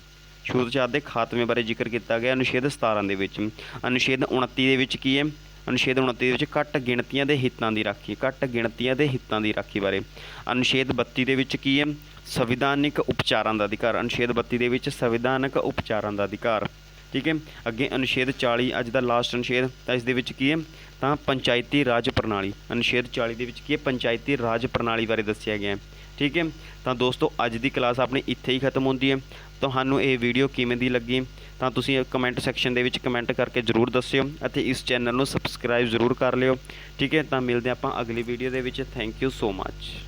ਛੂਤ ਛਾਤ ਦੇ ਖਾਤਮੇ ਬਾਰੇ ਜ਼ਿਕਰ ਕੀਤਾ ਗਿਆ ਅਨੁਛੇਦ 17 ਦੇ ਵਿੱਚ। ਅਨੁਛੇਦ 29 ਦੇ ਵਿੱਚ ਕੀ ਹੈ, ਅਨੁਛੇਦ 29 ਦੇ ਵਿੱਚ ਘੱਟ ਗਿਣਤੀਆਂ ਦੇ ਹਿੱਤਾਂ ਦੀ ਰਾਖੀ, ਘੱਟ ਗਿਣਤੀਆਂ ਦੇ ਹਿੱਤਾਂ ਦੀ ਰਾਖੀ ਬਾਰੇ। ਅਨੁਛੇਦ 32 ਦੇ ਵਿੱਚ ਕੀ ਹੈ, ਸੰਵਿਧਾਨਿਕ ਉਪਚਾਰਾਂ ਦਾ ਅਧਿਕਾਰ। ਅਨੁਛੇਦ 32 ਦੇ ਵਿੱਚ ਸੰਵਿਧਾਨਕ ਉਪਚਾਰਾਂ ਦਾ ਅਧਿਕਾਰ। ਠੀਕ ਹੈ, ਅੱਗੇ ਅਨੁਛੇਦ 40 ਅੱਜ ਦਾ ਲਾਸਟ ਅਨੁਛੇਦ। ਤਾਂ ਇਸ ਦੇ ਵਿੱਚ ਕੀ ਹੈ, ਤਾਂ ਪੰਚਾਇਤੀ ਰਾਜ ਪ੍ਰਣਾਲੀ। ਅਨੁਛੇਦ 40 ਦੇ ਵਿੱਚ ਕੀ ਹੈ, ਪੰਚਾਇਤੀ ਰਾਜ ਪ੍ਰਣਾਲੀ ਬਾਰੇ ਦੱਸਿਆ ਗਿਆ ਹੈ। ਠੀਕ ਹੈ, ਤਾਂ ਦੋਸਤੋ ਅੱਜ ਦੀ ਕਲਾਸ ਆਪਣੀ ਇੱਥੇ ਹੀ ਖਤਮ ਹੁੰਦੀ ਹੈ। ਤੁਹਾਨੂੰ ਇਹ ਵੀਡੀਓ ਕਿਵੇਂ ਦੀ ਲੱਗੀ ਤਾਂ ਤੁਸੀਂ ਕਮੈਂਟ ਸੈਕਸ਼ਨ ਦੇ ਵਿੱਚ ਕਮੈਂਟ ਕਰਕੇ ਜ਼ਰੂਰ ਦੱਸਿਓ ਅਤੇ ਇਸ ਚੈਨਲ ਨੂੰ ਸਬਸਕ੍ਰਾਈਬ ਜ਼ਰੂਰ ਕਰ ਲਿਓ। ਠੀਕ ਹੈ, ਤਾਂ ਮਿਲਦੇ ਆਪਾਂ ਅਗਲੀ ਵੀਡੀਓ ਦੇ ਵਿੱਚ। Thank you so much.